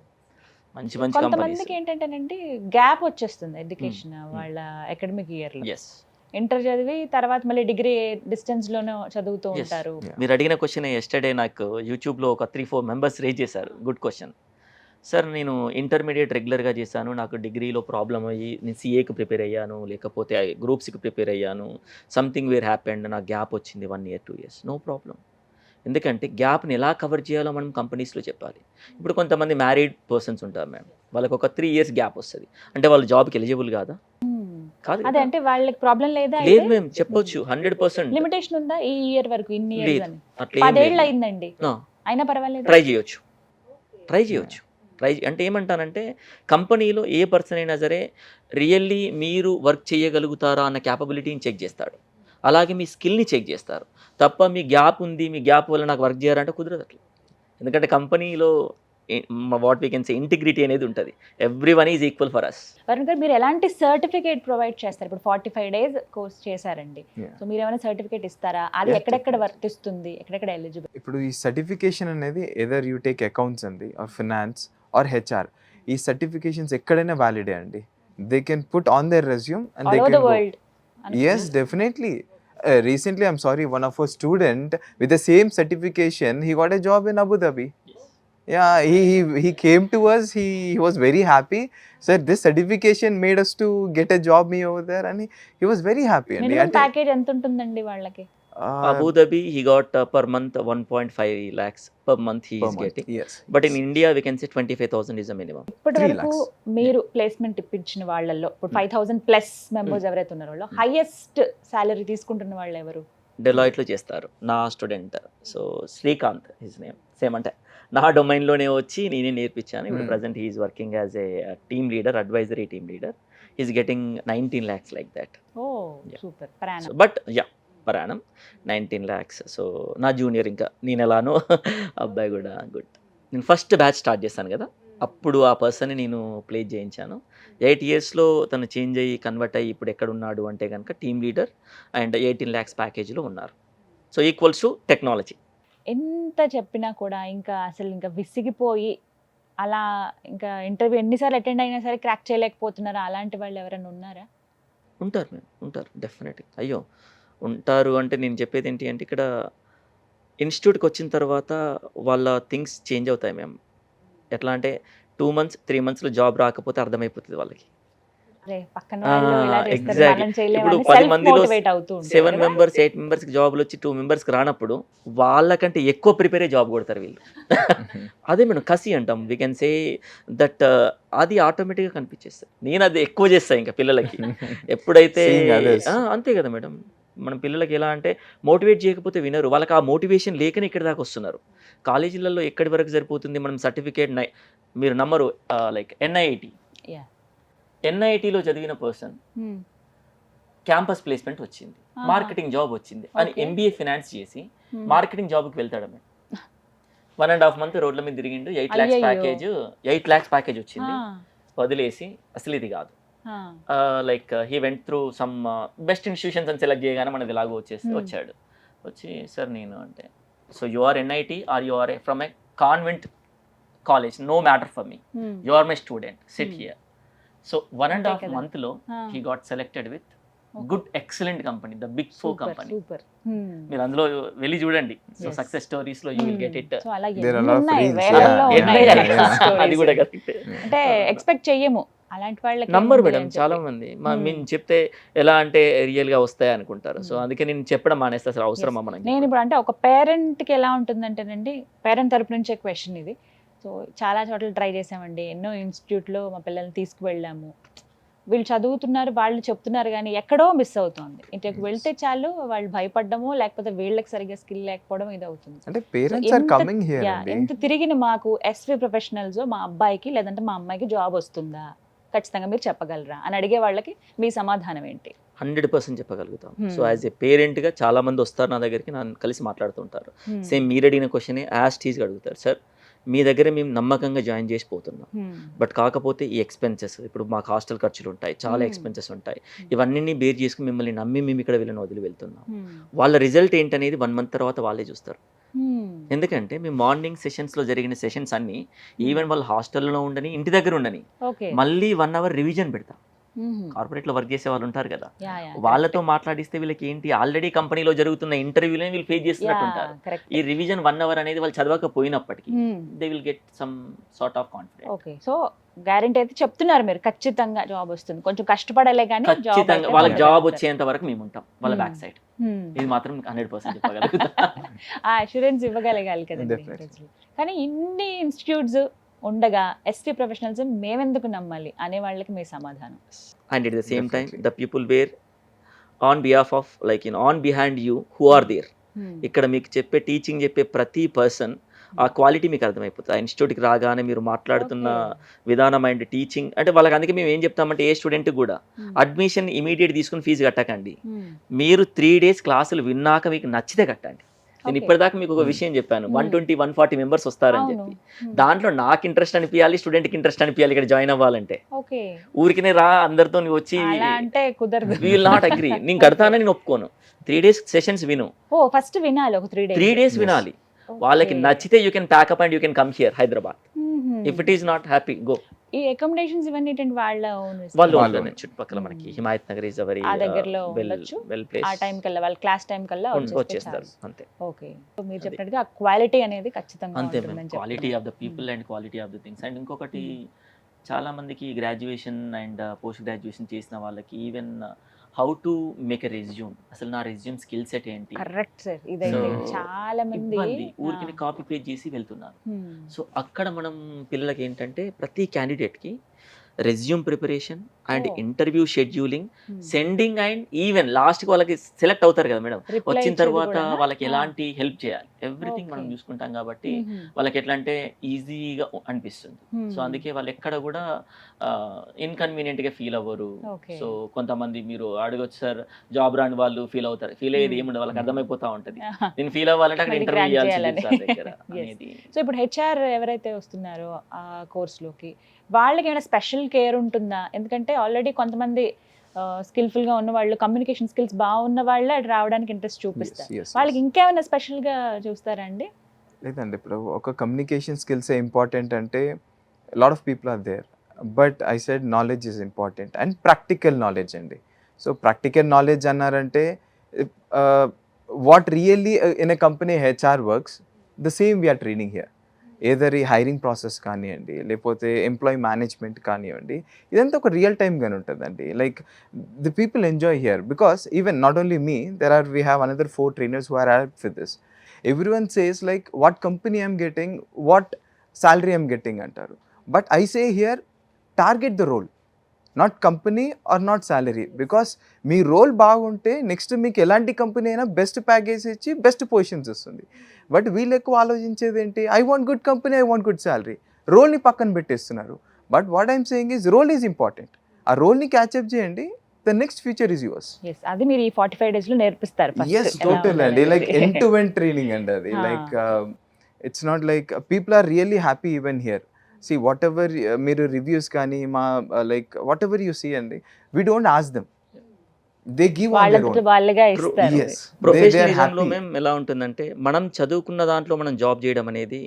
మంచి మంచి కంపెనీస్. కొంతమందికి ఏంటంటేనండి గ్యాప్ వచ్చేస్తుంది ఎడ్యుకేషన్, వాళ్ళ అకాడమిక్ ఇయర్ లో. ఎస్, ఇంటర్ చదివి తర్వాత మళ్ళీ డిగ్రీ డిస్టెన్స్ లోనే చదువుతూ ఉంటారు. మీరు అడిగిన క్వశ్చన్ ఎస్టర్డే నాకు యూట్యూబ్లో ఒక 3-4 మెంబర్స్ రేజ్ చేశారు. Good question sir. నేను ఇంటర్మీడియట్ రెగ్యులర్గా చేశాను, నాకు డిగ్రీలో ప్రాబ్లం అయ్యి నేను సిఏకి ప్రిపేర్ అయ్యాను, లేకపోతే గ్రూప్స్కి ప్రిపేర్ అయ్యాను, సంథింగ్ వేర్ హ్యాపెండ్, నాకు గ్యాప్ వచ్చింది 1 year 2 years. నో ప్రాబ్లం, ఎందుకంటే గ్యాప్ని ఎలా కవర్ చేయాలో మనం కంపెనీస్లో చెప్పాలి. ఇప్పుడు కొంతమంది మ్యారీడ్ పర్సన్స్ ఉంటారు మ్యామ్, వాళ్ళకి ఒక 3 years గ్యాప్ వస్తుంది, అంటే వాళ్ళు జాబ్కి ఎలిజిబుల్ కాదా? కాదు. అదే అంటే వాళ్ళకి ప్రాబ్లం లేదా? లేదు మేము చెప్పొచ్చు 100%. లిమిటేషన్ ఉందా ఈ ఇయర్ వరకు, ఇన్ని ఇయర్స్ లేదు, అని? అట్లా 10 ఏళ్ళు అయిందండి, అయినా పర్వాలేదు, ట్రై చేయొచ్చు. అంటే ఏమంటానంటే, కంపెనీలో ఏ పర్సన్ అయినా సరే రియల్లీ మీరు వర్క్ చేయగలుగుతారా అన్న క్యాపబిలిటీని చెక్ చేస్తాడు, అలాగే మీ స్కిల్ని చెక్ చేస్తారు తప్ప మీ గ్యాప్ ఉంది, మీ గ్యాప్ వల్ల నాకు వర్క్ చేయాలంటే కుదరదు అట్లా. ఎందుకంటే కంపెనీలో what we can say integrity అనేది ఉంటుంది, everyone is equal for us. Varun garu, మీరు ఎలాంటి సర్టిఫికేట్ ప్రొవైడ్ చేస్తారు? ఇప్పుడు 45 days కోర్స్ చేశారండి, సో మీరు ఏమైనా సర్టిఫికేట్ ఇస్తారా? అది ఎక్కడెక్కడ వర్తిస్తుంది, ఎక్కడెక్కడ ఎలిజిబుల్? ఇప్పుడు ఈ సర్టిఫికేషన్ అనేది ఎదర్ యూ టేక్ అకౌంట్స్ అండి, ఆర్ ఫినాన్స్ ఆర్ హెచ్ఆర్, ఈ సర్టిఫికేషన్స్ ఎక్కడైనా వ్యాలిడే అండి. They can put on their resume and they can world. Yes, definitely. Recently, I'm sorry, one of our student with the same certification, he got a job in Abu Dhabi. Yeah, he came to us. He was very happy. Sir, this certification made us to get a job me over there, and he was very happy. And minimum package ఎంత ఉంటుందండి వాళ్ళకి? Abu Dhabi, he got per month 1.5 lakhs per month he is getting. Yes. But in India, we can say 25,000 is the minimum. ఇప్పటి 3 వరకు lakhs. మీరు placement ఇప్పించిన వాళ్ళల్లో ఇప్పుడు 5,000+ members ఎవరైతే ఉన్నారో హైయెస్ట్ సాలరీ తీసుకుంటున్న వాళ్ళు ఎవరు? డెలాయిట్లో చేస్తారు నా student. So Srikanth his name, same అంటే నా డొమైన్లోనే వచ్చి నేనే నేర్పించాను. ఇప్పుడు present he's working as a team leader, advisory team leader. He's getting 19 lakhs like that. ఓ Yeah. సూపర్ ప్రాణం. But yeah per annum 19 lakhs. So నా జూనియర్, ఇంకా నేను ఎలానో అబ్బాయి కూడా గుడ్. నేను ఫస్ట్ బ్యాచ్ స్టార్ట్ చేశాను కదా, అప్పుడు ఆ పర్సన్ని నేను ప్లేస్ చేయించాను. 8 yearsలో తను చేంజ్ అయ్యి కన్వర్ట్ అయ్యి ఇప్పుడు ఎక్కడ ఉన్నాడు అంటే కనుక టీమ్ లీడర్ అండ్ 18 lakhs ప్యాకేజ్లో ఉన్నారు. So equals to technology. ఎంత చెప్పినా కూడా ఇంకా అసలు ఇంకా విసిగిపోయి అలా ఇంకా ఇంటర్వ్యూ ఎన్నిసార్లు అటెండ్ అయినా సరే క్రాక్ చేయలేకపోతున్నారా? అలాంటి వాళ్ళు ఎవరైనా ఉన్నారా? ఉంటారు మ్యామ్, ఉంటారు డెఫినెట్గా. అయ్యో ఉంటారు అంటే నేను చెప్పేది ఏంటి అంటే, ఇక్కడ ఇన్స్టిట్యూట్కి వచ్చిన తర్వాత వాళ్ళ థింగ్స్ చేంజ్ అవుతాయి మ్యామ్. ఎట్లా అంటే 2 months 3 monthsలో జాబ్ రాకపోతే అర్థమైపోతుంది వాళ్ళకి. అరే పక్కన వాళ్ళు ఇలా చేస్తారు, ఎగ్జాక్ట్లీ. మనం చేయలేము ఇప్పుడు అని 10 self మందిలో motivate అవుతూ ఉంటారు 7 కదా? members 8 members జాబ్లు వచ్చి 2 members రానప్పుడు వాళ్ళకంటే ఎక్కువ ప్రిపేర్ అయ్యి జాబ్ కొడతారు వీళ్ళు. అదే మేడం కసి అంటాం, వీ కెన్ సే దట్. అది ఆటోమేటిక్గా కనిపించేస్తుంది. నేను అది ఎక్కువ చేస్తాను ఇంకా పిల్లలకి ఎప్పుడైతే Seeing others. అంతే కదా మేడం. మనం పిల్లలకి ఎలా అంటే మోటివేట్ చేయకపోతే వినరు. వాళ్ళకి ఆ మోటివేషన్ లేకనే ఇక్కడ దాకా వస్తున్నారు. కాలేజీలలో ఎక్కడి వరకు సరిపోతుంది, మనం సర్టిఫికేట్ మీరు నమ్మరు, లైక్ ఎన్ఐఐటి, Yeah. ఎన్ఐఐటిలో చదివిన పర్సన్ Hmm. క్యాంపస్ ప్లేస్మెంట్ వచ్చింది, ఆహా. మార్కెటింగ్ జాబ్ వచ్చింది అని Okay. ఎంబీఏ ఫినాన్స్ చేసి Hmm. మార్కెటింగ్ జాబ్కి వెళ్తాడు. 1.5 months రోడ్ల మీద తిరిగిండు. 8 lakhs అయ్యయ్యో. ప్యాకేజ్, 8 lakhs ప్యాకేజ్ వచ్చింది. Ah. వదిలేసి అసలు ఇది కాదు, Ah. Like he went through some best institutions అని సెలెక్ట్ చేయగానే మనది ఇలాగో వచ్చాడు. వచ్చి సార్ నేను అంటే, so you are NIT or you are from a convent college, no matter for me, Hmm. You are my student, sit here. So 1.5 కదా. monthలో Ah. He got selected with Okay. Good excellent company, the big 4 Super, company. super. Hmm. మీరు అందులో వెళ్ళి చూడండి. So Yes. Success stories లో you will get it. So అలా There are ఎన్ని a lot of ఉన్నాయి, reels, వేలల్లో yeah, ఉన్నాయి yeah, success stories. అది కూడా కరెక్ట్. అంటే ఎక్స్పెక్ట్ చెయ్యము అలాంటి వాళ్ళకి నంబర్ ఏముంది మేడం అని చెప్పి. చాలా మంది Hmm. మేము చెప్తే ఎలా అంటే రియల్ గా వస్తాయి అనుకుంటారు. సో అందుకే నేను చెప్పడం మానేస్తే అసలు అవసరమా మనకి. నేను ఇప్పుడు అంటే ఒక పేరెంట్కి ఎలా ఉంటుందంటేనండి, పేరెంట్ తరపు నుంచే క్వశ్చన్ ఇది. సో చాలా చోట్ల ట్రై చేసామండి, ఎన్నో ఇన్స్టిట్యూట్లో మా పిల్లల్ని తీసుకువెళ్ళాము. వీళ్ళు చదువుతున్నారు, వాళ్ళు చెప్తున్నారు, కానీ ఎక్కడో మిస్ అవుతుంది. ఇంటికి వెళ్తే చాలు వాళ్ళు భయపడ్డము, లేకపోతే వీళ్ళకి సరిగ్గా స్కిల్ లేకపోవడం ఇది అవుతుంది. అంటే పేరెంట్స్ ఆర్ కమింగ్ హియర్ అండి. ఎంత తిరిగిన మాకు ఎస్వి ప్రొఫెషనల్స్ మా అబ్బాయికి లేదంటే మా అమ్మాయికి జాబ్ వస్తుందా, ఖచ్చితంగా మీరు చెప్పగలరా అని అడిగే వాళ్ళకి మీ సమాధానం ఏంటి? 100% చెప్పగలుగుతాం. Hmm. So as a parent గా చాలా మంది వస్తారు నా దగ్గరికి, నన్ను కలిసి మాట్లాడుతుంటారు. Hmm. సేమ్ మీరు అడిగిన క్వశ్చన్ యాజ్ టీజ్గా అడుగుతారు. సార్ మీ దగ్గర మేము నమ్మకంగా జాయిన్ చేసి పోతున్నాం, Hmm. బట్ కాకపోతే ఈ ఎక్స్పెన్సెస్, ఇప్పుడు మాకు హాస్టల్ ఖర్చులు ఉంటాయి, చాలా Hmm. ఎక్స్పెన్సెస్ ఉంటాయి, ఇవన్నీ బేర్ చేసుకుని మిమ్మల్ని నమ్మి మేము ఇక్కడ వీళ్ళని వదిలి వెళ్తున్నాం. Hmm. వాళ్ళ రిజల్ట్ ఏంటనేది 1 month తర్వాత వాళ్ళే చూస్తారు. Hmm. ఎందుకంటే మేము మార్నింగ్ సెషన్స్లో జరిగిన సెషన్స్ అన్ని ఈవెన్ వాళ్ళు హాస్టల్లో ఉండని, ఇంటి దగ్గర ఉండని, ఓకే. మళ్ళీ 1 hour రివిజన్ పెడతాం. Hmm. కార్పొరేట్లో వర్క్ చేసే వాళ్ళు ఉంటారు కదా, Yeah, yeah, వాళ్ళతో మాట్లాడిస్తే వీళ్ళకి ఏంటి ఆల్రెడీ కంపెనీలో జరుగుతున్న ఇంటర్వ్యూలని వీళ్ళు ఫేస్ చేస్తున్నట్టు Yeah, ఉంటారు. correct. ఈ రివిజన్ 1 hour అనేది వాళ్ళు చదవకపోయినప్పటికీ Hmm. They will get some sort of confidence. Okay. So guarantee అయితే చెప్తున్నారు మీరు, ఖచ్చితంగా జాబ్ వస్తుంది, కొంచెం కష్టపడాలే కానీ ఖచ్చితంగా వాళ్ళకి జాబ్ వచ్చేంత వరకు మేము ఉంటాం వాళ్ళ బ్యాక్ సైడ్. Hmm. ఇది మాత్రం 100% చెప్పగలుగుతా. ఆ అష్యూరెన్స్ ఇవ్వగలగాలి కదండి. Definitely. కానీ ఇన్ని ఇన్స్టిట్యూట్స్ ఉండగా ఎస్టీ ప్రొఫెషనల్స్ మేమెందుకు నమ్మాలి అనే వాళ్ళకి మీ సమాధానం? And at the same time Definitely. the people were on behalf of like on behind you who are there. Hmm. ఇక్కడ మీకు చెప్పే టీచింగ్ చెప్పే ప్రతి పర్సన్ ఆ క్వాలిటీ మీకు అర్థమైపోతుంది. ఆ ఇన్స్టిట్యూట్కి రాగానే మీరు మాట్లాడుతున్న విధానం అండ్ టీచింగ్ అంటే వాళ్ళకి. అందుకే మేము ఏం చెప్తామంటే ఏ స్టూడెంట్ కూడా Hmm. అడ్మిషన్ ఇమీడియట్ తీసుకుని ఫీజు కట్టకండి. Hmm. మీరు 3 days క్లాసులు విన్నాక మీకు నచ్చితే కట్టండి. నేను Okay. ఇప్పటిదాకా మీకు ఒక విషయం చెప్పాను, 120-140 members వస్తారని అవును. చెప్పి. Hmm. దాంట్లో నాకు ఇంట్రెస్ట్ అనిపించాలి, స్టూడెంట్కి ఇంట్రెస్ట్ అనిపించాలి ఇక్కడ జాయిన్ అవ్వాలంటే. ఓకే. ఊరికినే రా అందరితో నువ్వు వచ్చి అలా అంటే కుదరదు. We will not agree. నేను కడతానని నేను ఒప్పుకోను. 3 days సెషన్స్ విను, ఓ ఫస్ట్ వినాలి ఒక 3 days. 3 days వినాలి. వాళ్ళకి నచ్చితే you can pack up and you can come here Hyderabad. If it is not happy go. ఈ అకామిడేషన్స్ ఇవన్నీ ఏంటంటే వాళ్ళ own risk. వాళ్ళు వాళ్ళు వాళ్ళనే చుట్టుపక్కల మనకి హిమాయత్ నగర్ ఈజ్ వెరీ ఆ దగ్గరలో ఉండొచ్చు. వెల్ ఆ ప్లేస్ టైం కల్లా వాళ్ళ క్లాస్ టైం కల్లా వచ్చేస్తారు అంతే. ఓకే. సో మీరు చెప్పినట్టుగా క్వాలిటీ అనేది ఖచ్చితంగా అంతే ఉంటుందని మ్యామ్, చెప్తున్నారు. Quality of the people and quality of the things. And ఇంకొకటి చాలా మందికి గ్రాడ్యుయేషన్ అండ్ పోస్ట్ గ్రాడ్యుయేషన్ చేసిన వాళ్ళకి even how to make a resume, అసలు నా రెజ్యూమ్ స్కిల్ సెట్ ఏంటి, కరెక్ట్ సార్. ఇదైతే So, చాలా మంది ఊరికి కాపీ పేస్ట్ చేసి వెళ్తున్నారు. Hmm. సో అక్కడ మనం పిల్లలకి ఏంటంటే ప్రతి క్యాండిడేట్కి resume preparation and Oh. Interview scheduling, Hmm. Sending and even లాస్ట్కి వాళ్ళకి సెలెక్ట్ అవుతారు కదా మేడం, Reply వచ్చిన ఇచ్చేది తర్వాత కూడానా? వాళ్ళకి Ah. ఎలాంటి హెల్ప్ చేయాలి ఎవ్రీథింగ్ మనం Okay. చూసుకుంటాం కాబట్టి Mhm. వాళ్ళకి ఎట్లా అంటే ఈజీగా అనిపిస్తుంది. So Hmm. అందుకే వాళ్ళు ఎక్కడ కూడా ఇన్కన్వీనియంట్గా ఫీల్ అవ్వరు. Okay. సో కొంతమంది మీరు అడగొచ్చు సార్, జాబ్ రాని వాళ్ళు ఫీల్ అవుతారు, ఫీల్ అయ్యేది Hmm. ఏముండదు, వాళ్ళకి అర్థమైపోతా ఉంటుంది ఆహా. నేను ఫీల్ అవ్వాలంటే అక్కడ మళ్ళీ ఇంటర్వ్యూ crack చేయాల్సింది చేయాలని. సార్ దగ్గర Yes. అనేది. సో ఇప్పుడు హెచ్ఆర్ ఎవరైతే వస్తున్నారో ఆ కోర్స్లోకి వాళ్ళకి ఏమైనా స్పెషల్ కేర్ ఉంటుందా? ఎందుకంటే ఆల్రెడీ కొంతమంది స్కిల్ఫుల్ గా ఉన్న వాళ్ళు, కమ్యూనికేషన్ స్కిల్స్ బాగున్న వాళ్ళే అటు రావడానికి ఇంట్రెస్ట్ చూపిస్తారు. Yes, yes, వాళ్ళకి yes. ఇంకేమైనా స్పెషల్ గా చూస్తారా అండి? లేదండి, ఇప్పుడు ఒక కమ్యూనికేషన్ స్కిల్స్ ఇంపార్టెంట్ అంటే lot of people are there, but I said knowledge is important and practical knowledge అండి. సో ప్రాక్టికల్ నాలెడ్జ్ అన్నారంటే what really in a company HR works the same we are training here. Either ఈ hiring process కానివ్వండి, లేకపోతే employee management కానివ్వండి, ఇదంతా ఒక real టైమ్గానే ఉంటుందండి. Like the people enjoy here because even not only me, we have another 4 trainers who are helped with this. Everyone says like what company I'm getting, what salary I'm getting antaru, but I say here target the role, not company or not salary, because మీ role బాగుంటే next మీకు ఎలాంటి company అయినా best package ఇచ్చి best positions ఇస్తుంది. But వీళ్ళు ఎక్కువ ఆలోచించేది ఏంటి, I want good company, I want good salary, రోల్ని పక్కన పెట్టేస్తున్నారు. But what I'm saying is role is important. ఆ రోల్ని క్యాచ్అప్ చేయండి, the next future is yours. Yes, అది మీరు ఈ 45 days లో నేర్పిస్తారు first. Yes, ఎలా totally ఉండాలి అండి. Like అనేది. end to end training అండి అది. Ah. Like it's not like people are really happy even here. See, whatever మీరు రివ్యూస్ కానీ మా like whatever you see అండి, we don't ask them. They give on their వాళ్ళంతట own. వాళ్ళుగా ఇస్తారు. Yes. They are ప్రొఫెషనలిజంలో happy. మేము ఎలా ఉంటుందంటే, మనం చదువుకున్న దాంట్లో మనం జాబ్ చేయడం అనేది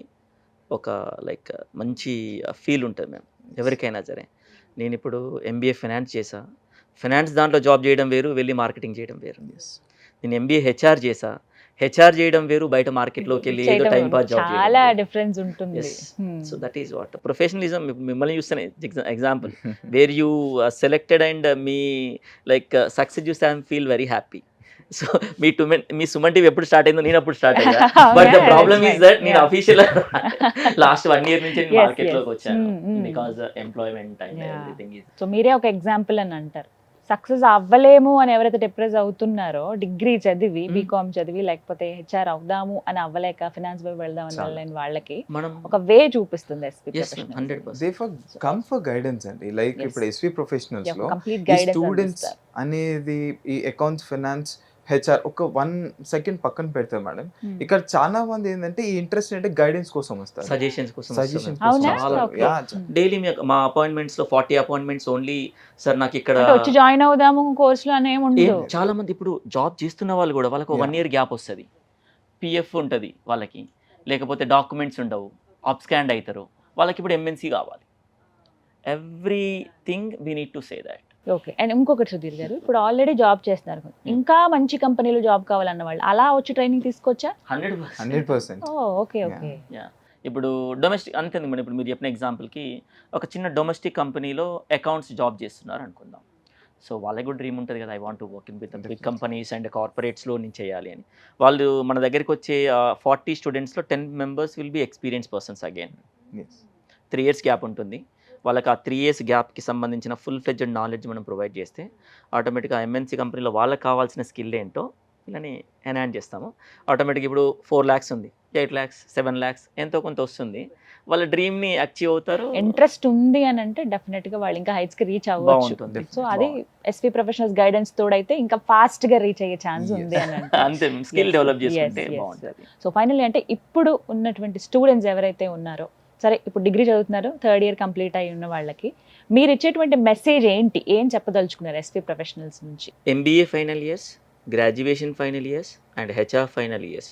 ఒక లైక్ మంచి ఫీల్ ఉంటుంది మేము ఎవరికైనా సరే. నేను ఇప్పుడు ఎంబీఏ ఫైనాన్స్ చేసా, ఫైనాన్స్ దాంట్లో జాబ్ చేయడం వేరు, వెళ్ళి మార్కెటింగ్ చేయడం వేరు. Yes. నేను ఎంబీఏ హెచ్ఆర్ చేసా, హెచ్ఆర్ చేయడం వేరు, బయట మార్కెట్లోకి వెళ్ళి ఏదో చేయడం టైం పాస్ జాబ్ చాలా డిఫరెన్స్ ఉంటుంది. Hmm. So that is what professionalism. మిమ్మల్ని చూస్తేనే example where you selected and మీ లైక్ సక్సెస్ చూస్తే I feel very happy. So మీ సుమన్ టీవీ ఎప్పుడు స్టార్ట్ అయిందో నేను అప్పుడు స్టార్ట్ అయ్యా. But the Yeah, problem that's is that right. నేను Yeah. అఫీషియల్ లాస్ట్ 1 year నుంచి Yes, మార్కెట్లోకి yes. వచ్చాను Mm. Because employment and Yeah. Everything is. So మీరే ఒక ఎగ్జాంపుల్ అని అంటారు. సక్సెస్ అవ్వలేము అని ఎవరైతే డిప్రెస్ అవుతున్నారో, డిగ్రీ చదివి బీకామ్ చదివి లేకపోతే హెచ్ఆర్ అవుదాము అని అవ్వలేక ఫినాన్స్ వైపు వెళ్దాం అని చాలా. వెళ్ళని వాళ్ళకి మనం ఒక వే చూపిస్తుంది SP yes 100%. They come for guidance అండి. Like Yes. ఇప్పుడు ఎస్వి ప్రొఫెషనల్స్ లో కంప్లీట్ ఈ గైడెన్స్ స్టూడెంట్స్ అనేది ఈ అకౌంట్స్, ఫైనాన్స్, హెచ్ఆర్ ఒక 1 second పక్కన పెడతారు మేడం. ఇక్కడ చాలా మంది ఏంటంటే ఈ ఇంట్రెస్ట్ అంటే గైడెన్స్ కోసం వస్తారు, సజెషన్స్ కోసం సజెషన్ అవునా? చాలా Okay. డైలీ మా అపాయింట్మెంట్స్ లో 40 అపాయింట్మెంట్స్ ఓన్లీ సార్ నాకు ఇక్కడ అంటే వచ్చి జాయిన్ అవుదాము కోర్స్ లో అనేమి ఉండదు. చాలా మంది ఇప్పుడు జాబ్ చేస్తున్న వాళ్ళు కూడా వాళ్ళకి 1 Yeah. year గ్యాప్ వస్తుంది, పిఎఫ్ ఉంటుంది వాళ్ళకి, లేకపోతే డాక్యుమెంట్స్ ఉండవు, అప్స్కాండ్ అవుతారు, వాళ్ళకి ఇప్పుడు ఎంఎన్సీ కావాలి. Everything we need to say that. Okay. And ఇంకొకటి సుధీర్ గారు, ఇప్పుడు ఆల్రెడీ జాబ్ చేస్తున్నారు, ఇంకా మంచి కంపెనీలో జాబ్ కావాలన్న వాళ్ళు అలా వచ్చి ట్రైనింగ్ తీసుకోవచ్చా? 100%. 100%. Okay okay. ఇప్పుడు డొమెస్టిక్ అంతే మేడం. ఇప్పుడు మీరు చెప్పిన ఎగ్జాంపుల్కి ఒక చిన్న డొమెస్టిక్ కంపెనీలో అకౌంట్స్ జాబ్ చేస్తున్నారు అనుకుందాం. సో వాళ్ళకి కూడా డ్రీమ్ ఉంటుంది కదా, I want to working with big companies and కార్పొరేట్స్లో నేను చేయాలి అని. వాళ్ళు మన దగ్గరికి వచ్చే 40 స్టూడెంట్స్లో 10 members will be experience persons again. Yes. 3 years gap ఉంటుంది వాళ్ళకి. ఆ 3 years గ్యాప్కి సంబంధించిన ఫుల్ ఫ్లెడ్జ్డ్ నాలెడ్జ్ మనం ప్రొవైడ్ చేస్తే ఆటోమేటిక్గా ఎంఎన్సీ కంపెనీలో వాళ్ళకి కావాల్సిన స్కిల్ ఏంటో ఇలాని ఎన్హాన్స్ చేస్తాము. ఆటోమేటిక్గా ఇప్పుడు 4 lakhs ఉంది, 8 lakhs, 7 lakhs ఎంతో కొంత వస్తుంది, వాళ్ళ డ్రీమ్ని అచీవ్ అవుతారు. ఇంట్రెస్ట్ ఉంది అని అంటే డెఫినెట్ గా వాళ్ళు ఇంకా హైట్స్ కి రీచ్ అవ్వచ్చు. బాగుంటుంది. సో అది ఎస్పీ ప్రొఫెషనల్స్ గైడెన్స్ తోడైతే ఇంకా ఫాస్ట్ గా రీచ్ అయ్యే ఛాన్స్ ఉంది అని అంటే. అంతే, స్కిల్ Yes, డెవలప్ yes, చేసుకుంటే yes. బాగుంటుంది. సో ఫైనల్లీ అంటే ఇప్పుడు ఉన్నటువంటి స్టూడెంట్స్ ఎవరైతే ఉన్నారో, సరే ఇప్పుడు డిగ్రీ చదువుతున్నారు, 3rd year కంప్లీట్ అయి ఉన్న వాళ్ళకి మీరు ఇచ్చేటువంటి మెసేజ్ ఏంటి, ఏం చెప్పదలుచుకున్నారు ఎస్పీ ప్రొఫెషనల్స్ నుంచి? MBA final years, graduation final years and HR final years,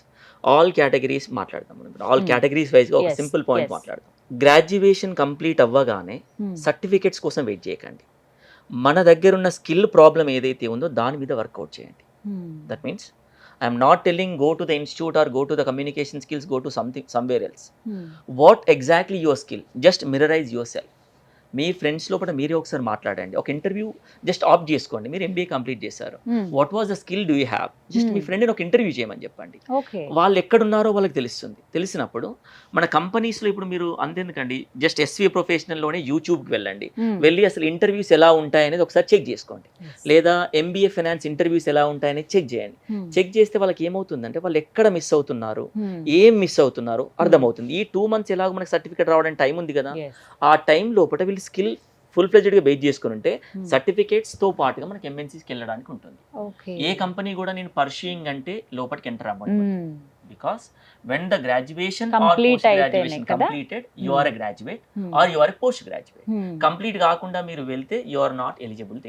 all categories మాట్లాడతాం మనం. ఆల్ కేటగిరీస్ వైజ్గా ఒక Yes, సింపుల్ పాయింట్ yes. మాట్లాడతాం. గ్రాడ్యుయేషన్ కంప్లీట్ అవ్వగానే సర్టిఫికేట్స్ కోసం వెయిట్ చేయకండి. మన దగ్గర ఉన్న స్కిల్ ప్రాబ్లం ఏదైతే ఉందో దాని మీద వర్కౌట్ చేయండి. That means I'm not telling go to the institute or go to the communication skills, go to something somewhere else. What exactly your skill, just mirrorize your self. మీ friends లోపల మీరే ఒకసారి మాట్లాడండి. ఒక ఇంటర్వ్యూ జస్ట్ ఆప్ట్ చేసుకోండి. మీరు MBA complete చేశారు, what was the skill do you have, just మీ ఫ్రెండ్ని ఒక ఇంటర్వ్యూ చేయమని చెప్పండి. ఓకే. వాళ్ళు ఎక్కడున్నారో వాళ్ళకి తెలుస్తుంది. తెలిసినప్పుడు మన కంపెనీస్లో ఇప్పుడు మీరు అంతెందుకండి, జస్ట్ ఎస్వి ప్రొఫెషనల్లోనే యూట్యూబ్కి వెళ్ళండి, వెళ్ళి అసలు ఇంటర్వ్యూస్ ఎలా ఉంటాయనేది ఒకసారి చెక్ చేసుకోండి. లేదా ఎంబీఏ ఫైనాన్స్ ఇంటర్వ్యూస్ ఎలా ఉంటాయనేది చెక్ చేయండి. చెక్ చేస్తే వాళ్ళకి ఏమవుతుందంటే వాళ్ళు ఎక్కడ మిస్ అవుతున్నారు, ఏం మిస్ అవుతున్నారు అర్థమవుతుంది. ఈ 2 months ఎలాగో మనకి సర్టిఫికేట్ రావడానికి టైం ఉంది కదా, ఆ టైం లోపల వీళ్ళు స్కిల్ ఫుల్ ఫ్లెడ్జ్డ్గా బేస్ చేసుకుని ఉంటే సర్టిఫికేట్స్తో పాటుగా మనకి ఎంఎన్సీస్కి వెళ్ళడానికి ఉంటుంది. ఏ కంపెనీ కూడా నేను పర్సూయింగ్ అంటే లోపలికి ఎంటర్ అవ్వండి, because when the graduation or post graduation completed you are a graduate or you are a post graduate. Complete కాకుండా మీరు వెళ్తే you are not eligible.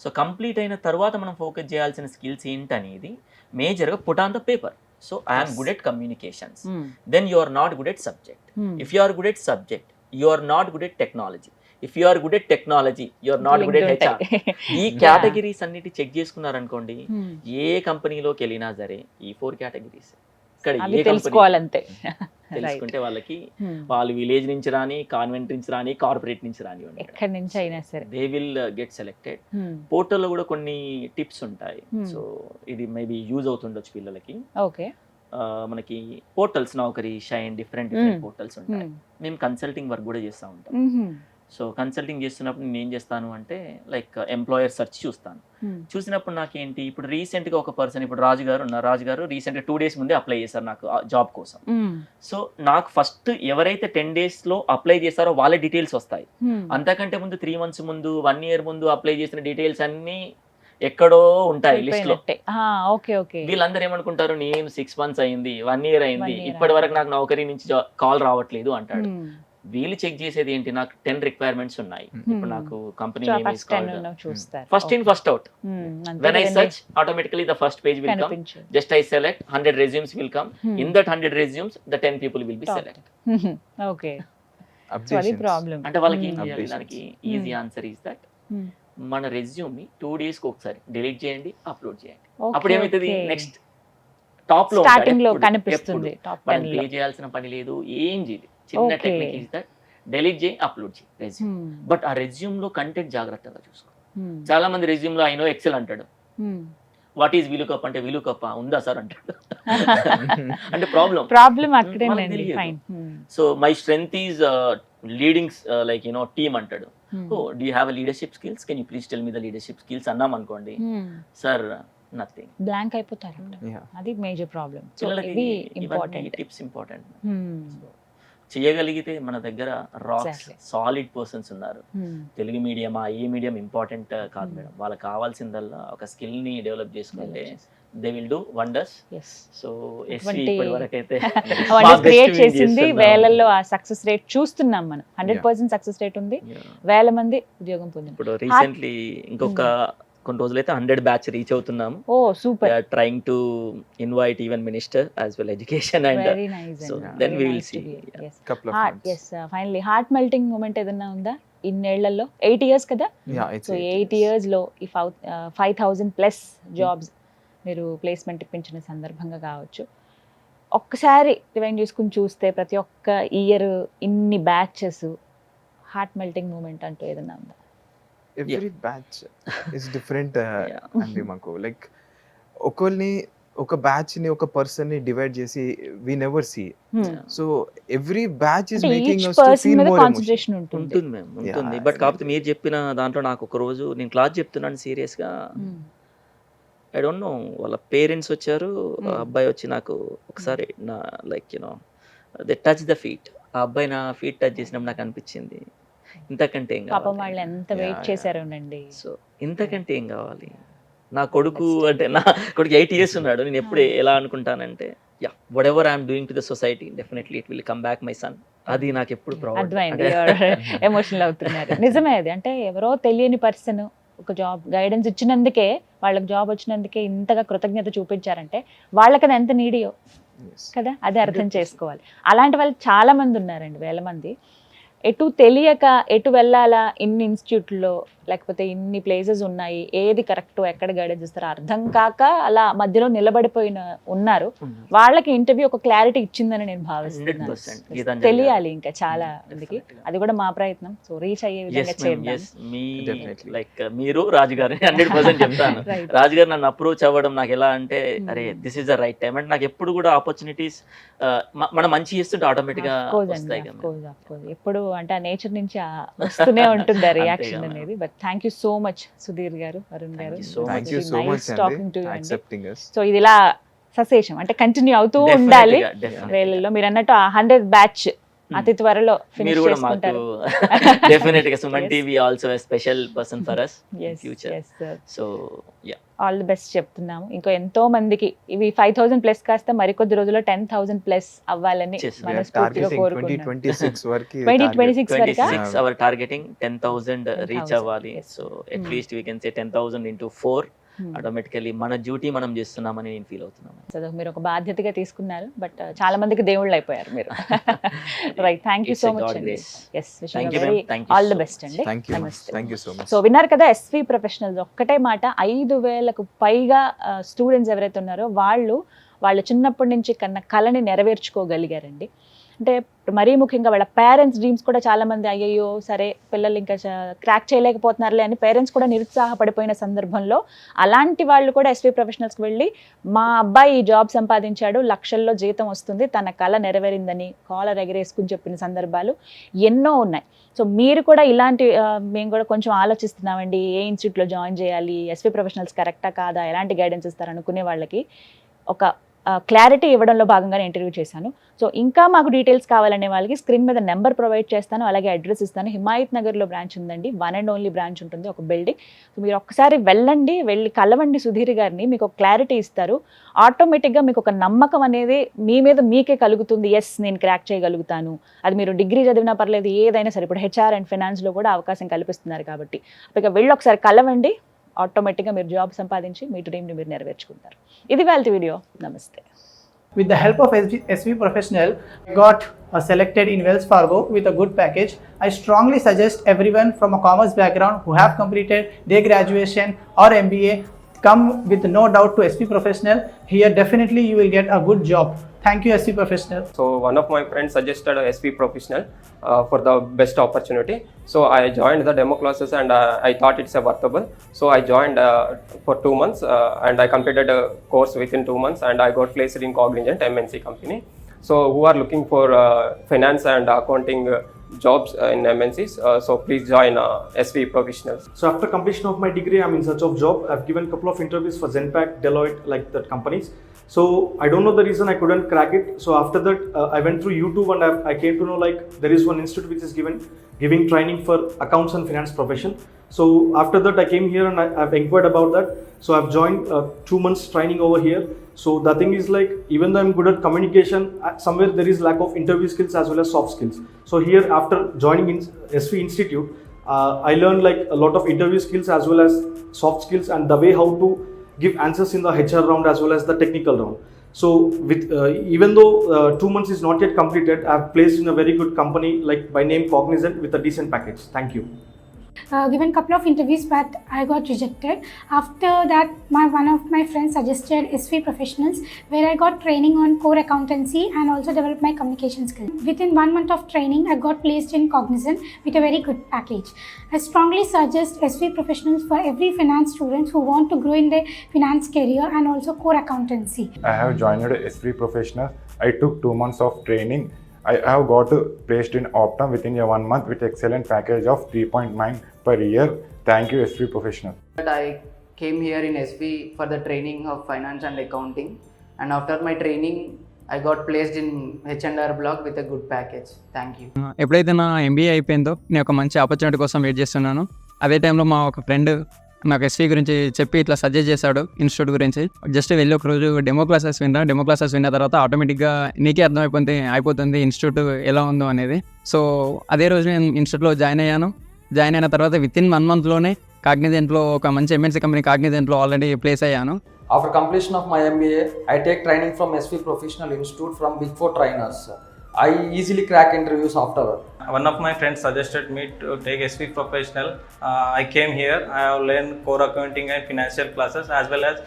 So complete అయిన తర్వాత మనం ఫోకస్ చేయాల్సిన స్కిల్స్ ఏంటనేది మేజర్గా put on the paper. So I am good at communications. Then you are not good at subject. If you are good at subject, you are not good at technology. If you are good at technology, you are not good at HR. ఈ categories అన్నిటి check చేసుకున్నారనుకోండి, ఏ కంపెనీలోకి వెళ్ళినా సరే ఈ 4 categories ఇక్కడ ఏ తెలుసుకోవాలంతే. తెలుసుకుంటే వాళ్ళకి వాళ్ళు village నుంచి రాని, కాన్వెంట్ నుంచి రాని, కార్పొరేట్ నుంచి రానివ్వండి, ఎక్కడి నుంచి అయినా సరే దే విల్ గెట్ సెలెక్టెడ్. పోర్టల్లో కూడా కొన్ని టిప్స్ ఉంటాయి, సో ఇది మేబీ యూజ్ అవుతుండొచ్చు పిల్లలకి. ఓకే. మనకి పోర్టల్స్ నౌకరీ, షైన్, డిఫరెంట్ పోర్టల్స్ ఉంటాయి. మేము కన్సల్టింగ్ వర్క్ కూడా చేస్తూ ఉంటాం. సో కన్సల్టింగ్ చేస్తున్నప్పుడు నేను ఏం చేస్తాను అంటే లైక్ ఎంప్లాయర్ సెర్చ్ చూస్తాను. చూసినప్పుడు నాకేంటి, ఇప్పుడు రీసెంట్గా ఒక పర్సన్, ఇప్పుడు రాజు గారు ఉన్నారు, రాజు గారు రీసెంట్గా 2 days ముందే అప్లై చేశారు నాకు జాబ్ కోసం. సో నాకు ఫస్ట్ ఎవరైతే 10 daysలో అప్లై చేస్తారో వాళ్ళ డీటెయిల్స్ వస్తాయి. అంతకంటే ముందు 3 months ముందు, 1 year ముందు అప్లై చేసిన డీటెయిల్స్ అన్నీ ఎక్కడో ఉంటాయి లిస్ట్ లో. వీళ్ళందరూ ఏమనుకుంటారు, నేను 6 months అయింది, 1 year అయింది, ఇప్పటి వరకు నాకు నౌకరీ నుంచి కాల్ రావట్లేదు అంటాడు. వీళ్ళు చెక్ చేసేది ఏంటి, నాకు 10 requirements ఉన్నాయి. ఇప్పుడు నాకు company name is called first in first out. When I search automatically the first page will come, just I select 100 resumes will come. In that 100 resumes the 10 people will be selected. Okay. అంటే వాళ్ళకి ఏం చేయాలి, దానికి easy answer is that మన resume ని 2 days కి ఒకసారి delete చేయండి, అప్లోడ్ చేయండి. అప్పుడు ఏమైతుంది, నెక్స్ట్ టాప్ లో కనిపిస్తుంది. మనం ప్లే చేయాల్సిన పని లేదు, ఏం చేయదు. చిన్న టెక్నిక్ ఇస్ దట్ డిలీట్ చేయి, అప్లోడ్ చేయి రెజ్యూమ్. బట్ ఆ రెజ్యూమ్ లో కంటెంట్ జాగ్రత్తగా చూసుకో. చాలా మంది రెజ్యూమ్ లో ఐ నో ఎక్సెల్ అంటాడు, వాట్ ఈస్ విలుకప్ అంటే విలుకప్ ఉందా సార్ అంటాడు. అంటే ప్రాబ్లం అక్కడే. So my strength is leading like team అంటాడు. Do you have a leadership skills, can you please tell me the leadership skills అన్నాం అనుకోండి, సార్ నథింగ్, బ్లాంక్ అయిపోతారు. అది మేజర్ ప్రాబ్లం. పిల్లలకి ఇంపార్టెంట్ టిప్స్ ఇంపార్టెంట్. చేయగలిగితే మన దగ్గర రాక్స్, సాలిడ్ పర్సన్స్ ఉన్నారు. తెలుగు మీడియమా, ఏ మీడియం ఇంపార్టెంట్ కాదు మేడం, వాళ్ళకి కావాల్సిందల్లా ఒక స్కిల్ ని డెవలప్ చేసుకుంటే they will do wonders. So SV ఇప్పటివరకు అయితే క్రియేట్ చేసింది, వేలల్లో ఆ సక్సెస్ రేట్ చూస్తున్నాం మనం. 100% సక్సెస్ రేట్ ఉంది, వేల మంది ఉద్యోగం పొందింది. ఇప్పుడు రీసెంట్లీ ఇంకొక కొన్ని రోజులైతే 100 batch రీచ్ అవుతున్నాము. Oh super. Trying to invite even minister as well education and so then we will see. Finally heart melting moment ఏదైనా ఉందా ఇన్నేళ్లలో? 8 years కదా. సో 8 years లో ఈ 5,000+ జాబ్స్ మీరు ప్లేస్మెంట్ ఇప్పించిన సందర్భంగా కావచ్చు, ఒక్కసారి రివైండ్ చేసుకుని చూస్తే ప్రతి ఒక్క ఇయర్ ఇన్ని బ్యాచెస్, హార్ట్ మెల్టింగ్ మూమెంట్ అంటూ ఏదైనా ఉందా? ఎవ్రీ బ్యాచ్ ఇస్ డిఫరెంట్ అండి మాకు. లైక్ ఒక బ్యాచ్ ని, ఒక పర్సన్ ని డివైడ్ చేసి we never see. So every batch is making us to feel more emotion. ఉంటుంది మ్యామ్, ఉంటుంది. బట్ కాకపోతే మీరు చెప్పిన దాంట్లో నాకు ఒక రోజు నేను క్లాస్ చెప్తున్నాను సీరియస్ గా, ఐ డోంట్ నో వాళ్ళ పేరెంట్స్ వచ్చారు, అబ్బాయి వచ్చి నాకు ఒకసారి నా like they touch the feet, ఆ అబ్బాయి నా ఫీట్ టచ్ చేసినప్పుడు నాకు అనిపించింది ఇంతకంటే ఏం కావాలి. వాళ్ళు ఎంత వెయిట్ చేశారండి. సో ఇంతకంటే ఏం కావాలి. నా కొడుకు అంటే నా కొడుకు 8 years ఉన్నాడు. నేను ఎప్పుడు ఎలా అనుకుంటానంటే, yeah whatever I'm doing to the society definitely it will come back my son. అది నాకు ఎప్పుడు ఎమోషనల్ అవుతున్నారు. నిజమే అది. అంటే ఎవరో తెలియని పర్సన్ ఒక జాబ్ గైడెన్స్ ఇచ్చినందుకే, వాళ్ళకి జాబ్ వచ్చినందుకే ఇంతగా కృతజ్ఞత చూపించారంటే వాళ్ళకి అది ఎంత నీడియో కదా, అది అర్థం చేసుకోవాలి. అలాంటి వాళ్ళు చాలా మంది ఉన్నారండి, వేల మంది. ఎటు తెలియక ఎటు వెళ్ళాలా, ఇన్ని ఇన్స్టిట్యూట్లో లేకపోతే ఇన్ని ప్లేసెస్ ఉన్నాయి, ఏది కరెక్ట్ ఎక్కడ గైడెన్స్ ఇస్తారో అర్థం కాక అలా మధ్యలో నిలబడిపోయిన ఉన్నారు. వాళ్ళకి ఇంటర్వ్యూ ఒక క్లారిటీ ఇచ్చిందని నేను భావిస్తున్నాను. 100% తెలియాలి ఇంకా చాలా మందికి, అది కూడా మా ప్రయత్నం. సో రీచ్ అయ్యే విధంగా చేద్దాం. మీ Definitely. లైక్ మీరు రాజు గారు 100% చెప్తాను. Right. రాజు గారు నన్ను అప్రోచ్ అవ్వడం నాకు ఎలా అంటే అరే this is the right time అంటే నాకు ఎప్పుడు కూడా ఆపర్చునిటీస్ మనం మంచి చేస్తుంటే ఆటోమేటిక్ గా Of course అండి, వస్తాయి of కదా. course, of course. ఎప్పుడు అంటే ఆ నేచర్ నుంచి వస్తూనే ఉంటుంది ఆ అంతే రియాక్షన్ కదా. అనేది. But thank you so much Sudheer గారు, అరుణ్ గారు. Thank you so Thank you so much talking to అండి, యూ. accepting us. సో ఇది ఇలా సశేషం అంటే కంటిన్యూ అవుతూ Definitely ఉండాలి గా, definitely. వేళల్లో. మీరు అన్నట్టు 100 బ్యాచ్ అతి త్వరలో మీరు ఫినిష్ కూడా మాకు చేసుకుంటారు. డెఫినెట్ గా Suman Yes. TV also special person for us in future. So yeah all the best చెప్తున్నాము. ఇంకో ఎంతో మందికి ఇవి 5,000 ప్లస్ కాస్త మరికొద్ది రోజుల్లో 10,000 ప్లస్ అవ్వాలని Yes, we are మనస్ఫూర్తిగా Targeting కోరుకుంటున్నాం. 2026 వరకు 2026 వరకా? 26 అవర్ టార్గెటింగ్ 10,000 రీచ్ 10,000, అవ్వాలి. yes. So at least we can say 10,000 into 4 Hmm. Automatically మన డ్యూటీ మనం చేస్తున్నామని నేను ఫీల్ అవుతున్నాను. సో మీరు ఒక బాధ్యతగా తీసుకున్నారు, బట్ చాలా మందికి దేవుళ్ళు అయిపోయారు మీరు. Right, thank you It's so a much God అండి. grace. Yes, Thank you, ma'am. Thank you all the so best much. అండి. Thank you, ma'am. నమస్తే. Thank you so much. So విన్నారు కదా, ఎస్వి ప్రొఫెషనల్స్ ఒక్కటే మాట, 5,000కు పైగా స్టూడెంట్స్ ఎవరైతే ఉన్నారో వాళ్ళు చిన్నప్పటి నుంచి కన్నా కళని నెరవేర్చుకోగలిగారండి. అంటే మరీ ముఖ్యంగా వాళ్ళ పేరెంట్స్ డ్రీమ్స్ కూడా చాలా మంది అయ్యయ్యో సరే పిల్లలు ఇంకా క్రాక్ చేయలేకపోతున్నారులే అని పేరెంట్స్ కూడా నిరుత్సాహపడిపోయిన సందర్భంలో అలాంటి వాళ్ళు కూడా ఎస్వి ప్రొఫెషనల్స్కి వెళ్ళి మా అబ్బాయి జాబ్ సంపాదించాడు, లక్షల్లో జీతం వస్తుంది, తన కళ నెరవేరిందని కాలర్ ఎగరేసుకుని చెప్పిన సందర్భాలు ఎన్నో ఉన్నాయి. సో మీరు కూడా ఇలాంటి మేము కూడా కొంచెం ఆలోచిస్తున్నామండి, ఏ ఇన్స్టిట్యూట్లో జాయిన్ చేయాలి, ఎస్వి ప్రొఫెషనల్స్ కరెక్టా కాదా, ఎలాంటి గైడెన్స్ ఇస్తారు అనుకునే వాళ్ళకి ఒక క్లారిటీ ఇవ్వడంలో భాగంగానే ఇంటర్వ్యూ చేశాను. సో ఇంకా మాకు డీటెయిల్స్ కావాలనే వాళ్ళకి స్క్రీన్ మీద నెంబర్ ప్రొవైడ్ చేస్తాను, అలాగే అడ్రస్ ఇస్తాను. హిమాయత్ నగర్లో బ్రాంచ్ ఉందండి, 1 and only బ్రాంచ్ ఉంటుంది, ఒక బిల్డింగ్. సో మీరు ఒక్కసారి వెళ్ళి కలవండి సుధీర్ గారిని, మీకు ఒక క్లారిటీ ఇస్తారు. ఆటోమేటిక్గా మీకు ఒక నమ్మకం అనేది మీ మీద మీకే కలుగుతుంది. ఎస్ నేను క్రాక్ చేయగలుగుతాను, అది మీరు డిగ్రీ చదివినా పర్లేదు, ఏదైనా సరే. ఇప్పుడు హెచ్ఆర్ అండ్ ఫైనాన్స్లో కూడా అవకాశం కల్పిస్తున్నారు కాబట్టి ఇక వెళ్ళి ఒకసారి కలవండి, ఆటోమేటిక్గా మీరు జాబ్ సంపాదించి మీ డ్రీమ్ని మీరు నెరవేర్చుకుంటారు. ఇది వాళ్ళ వీడియో. నమస్తే. With the help of SV Professional, I got selected in Wells Fargo with a good package. I strongly suggest everyone from a commerce background who have completed their graduation or MBA, come with no doubt to SV Professional. Here definitely you will get a good job. Thank you, SV Professional. So one of my friends suggested SV Professional for the best opportunity. So I joined the demo classes and I thought it's worthwhile. So I joined for 2 months and I completed a course within 2 months and I got placed in Cognizant MNC company. So who are looking for finance and accounting jobs in MNCs, so please join SV Professionals. So after completion of my degree, I'm in search of job. I've given a couple of interviews for Zenpact, Deloitte, like that companies. So I don't know the reason I couldn't crack it. So after that, I went through YouTube and I came to know like there is one institute which is giving training for accounts and finance profession. So after that, I came here and I've inquired about that. So I've joined 2 months training over here. So the thing is like, even though I'm good at communication, somewhere there is lack of interview skills as well as soft skills. So here after joining in SV Institute, I learned like a lot of interview skills as well as soft skills and the way how to give answers in the HR round as well as the technical round. So with even though 2 months is not yet completed, I've placed in a very good company like by name Cognizant with a decent package. Thank you. Given couple of interviews, but I got rejected. After that, one of my friends suggested SV Professionals, where I got training on core accountancy and also developed my communication skills. Within 1 month of training, I got placed in Cognizant with a very good package. I strongly suggest SV Professionals for every finance students who want to grow in their finance career and also core accountancy. I have joined SV Professional. I took 2 months of training. I have got placed in Optum within a 1 month with excellent package of 3.9 per year. Thank you, SV Professional. I came here in SV for the training of finance and accounting, and after my training I got placed in H&R block with a good package. Thank you. ఎప్పుడైతే నా MBA అయిపోయిందో నేను ఒక మంచి opportunity కోసం wait చేస్తున్నాను. అదే టైంలో మా ఒక ఫ్రెండ్ నాకు ఎస్వి గురించి చెప్పి ఇట్లా సజెస్ట్ చేశాడు ఇన్స్టిట్యూట్ గురించి. జస్ట్ వెళ్ళి ఒక రోజు డెమో క్లాసెస్ విన్న తర్వాత ఆటోమేటిక్గా నీకే అయిపోతుంది ఇన్స్టిట్యూట్ ఎలా ఉందో అనేది. సో అదే రోజు నేను ఇన్స్టిట్యూట్లో జాయిన్ అయిన తర్వాత వితిన్ 1 monthలోనే కాగ్నిజెంట్లో ఒక మంచి ఎంఎన్సీ కంపెనీ కాగ్నిజెంట్లో ఆల్రెడీ ప్లేస్ అయ్యాను. After completion of my MBA, I take training from SV Professional Institute from Big Four trainers. I easily crack interviews afterward. One of my friends suggested me to take SV Professional. I came here. I have learned core accounting and financial classes as well as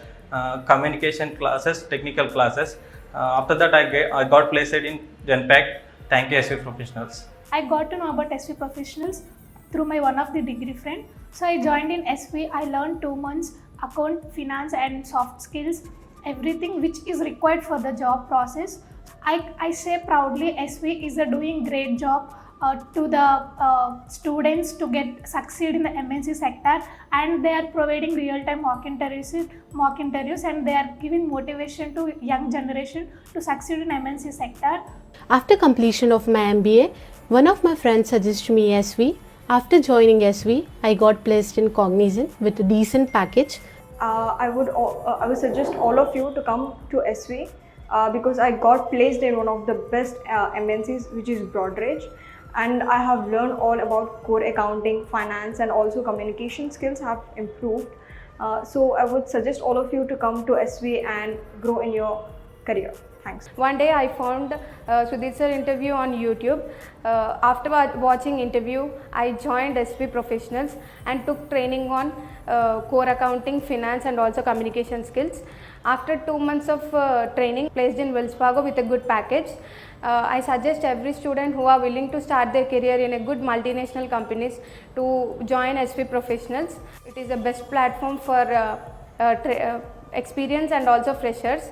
communication classes, technical classes. After that, I got placed in Genpact. Thank you, SV Professionals. I got to know about SV Professionals through my one of the degree friend. So I joined in SV. I learned 2 months account, finance and soft skills, everything which is required for the job process. I say proudly SV is doing great job to the students to get succeed in the MNC sector, and they are providing real-time mock interviews and they are giving motivation to young generation to succeed in MNC sector. After completion of my MBA, one of my friends suggested me SV. After joining SV, I got placed in Cognizant with a decent package. I would suggest all of you to come to SV because I got placed in one of the best MNCs, which is Broadridge, and I have learned all about core accounting, finance, and also communication skills have improved. So I would suggest all of you to come to SV and grow in your career. Thanks. One day I found Sudhir sir interview on YouTube. After watching interview, I joined SV Professionals and took training on core accounting, finance and also communication skills. After 2 months of training, placed in Wells Fargo with a good package. I suggest every student who are willing to start their career in a good multinational companies to join SV Professionals. It is the best platform for experience and also freshers.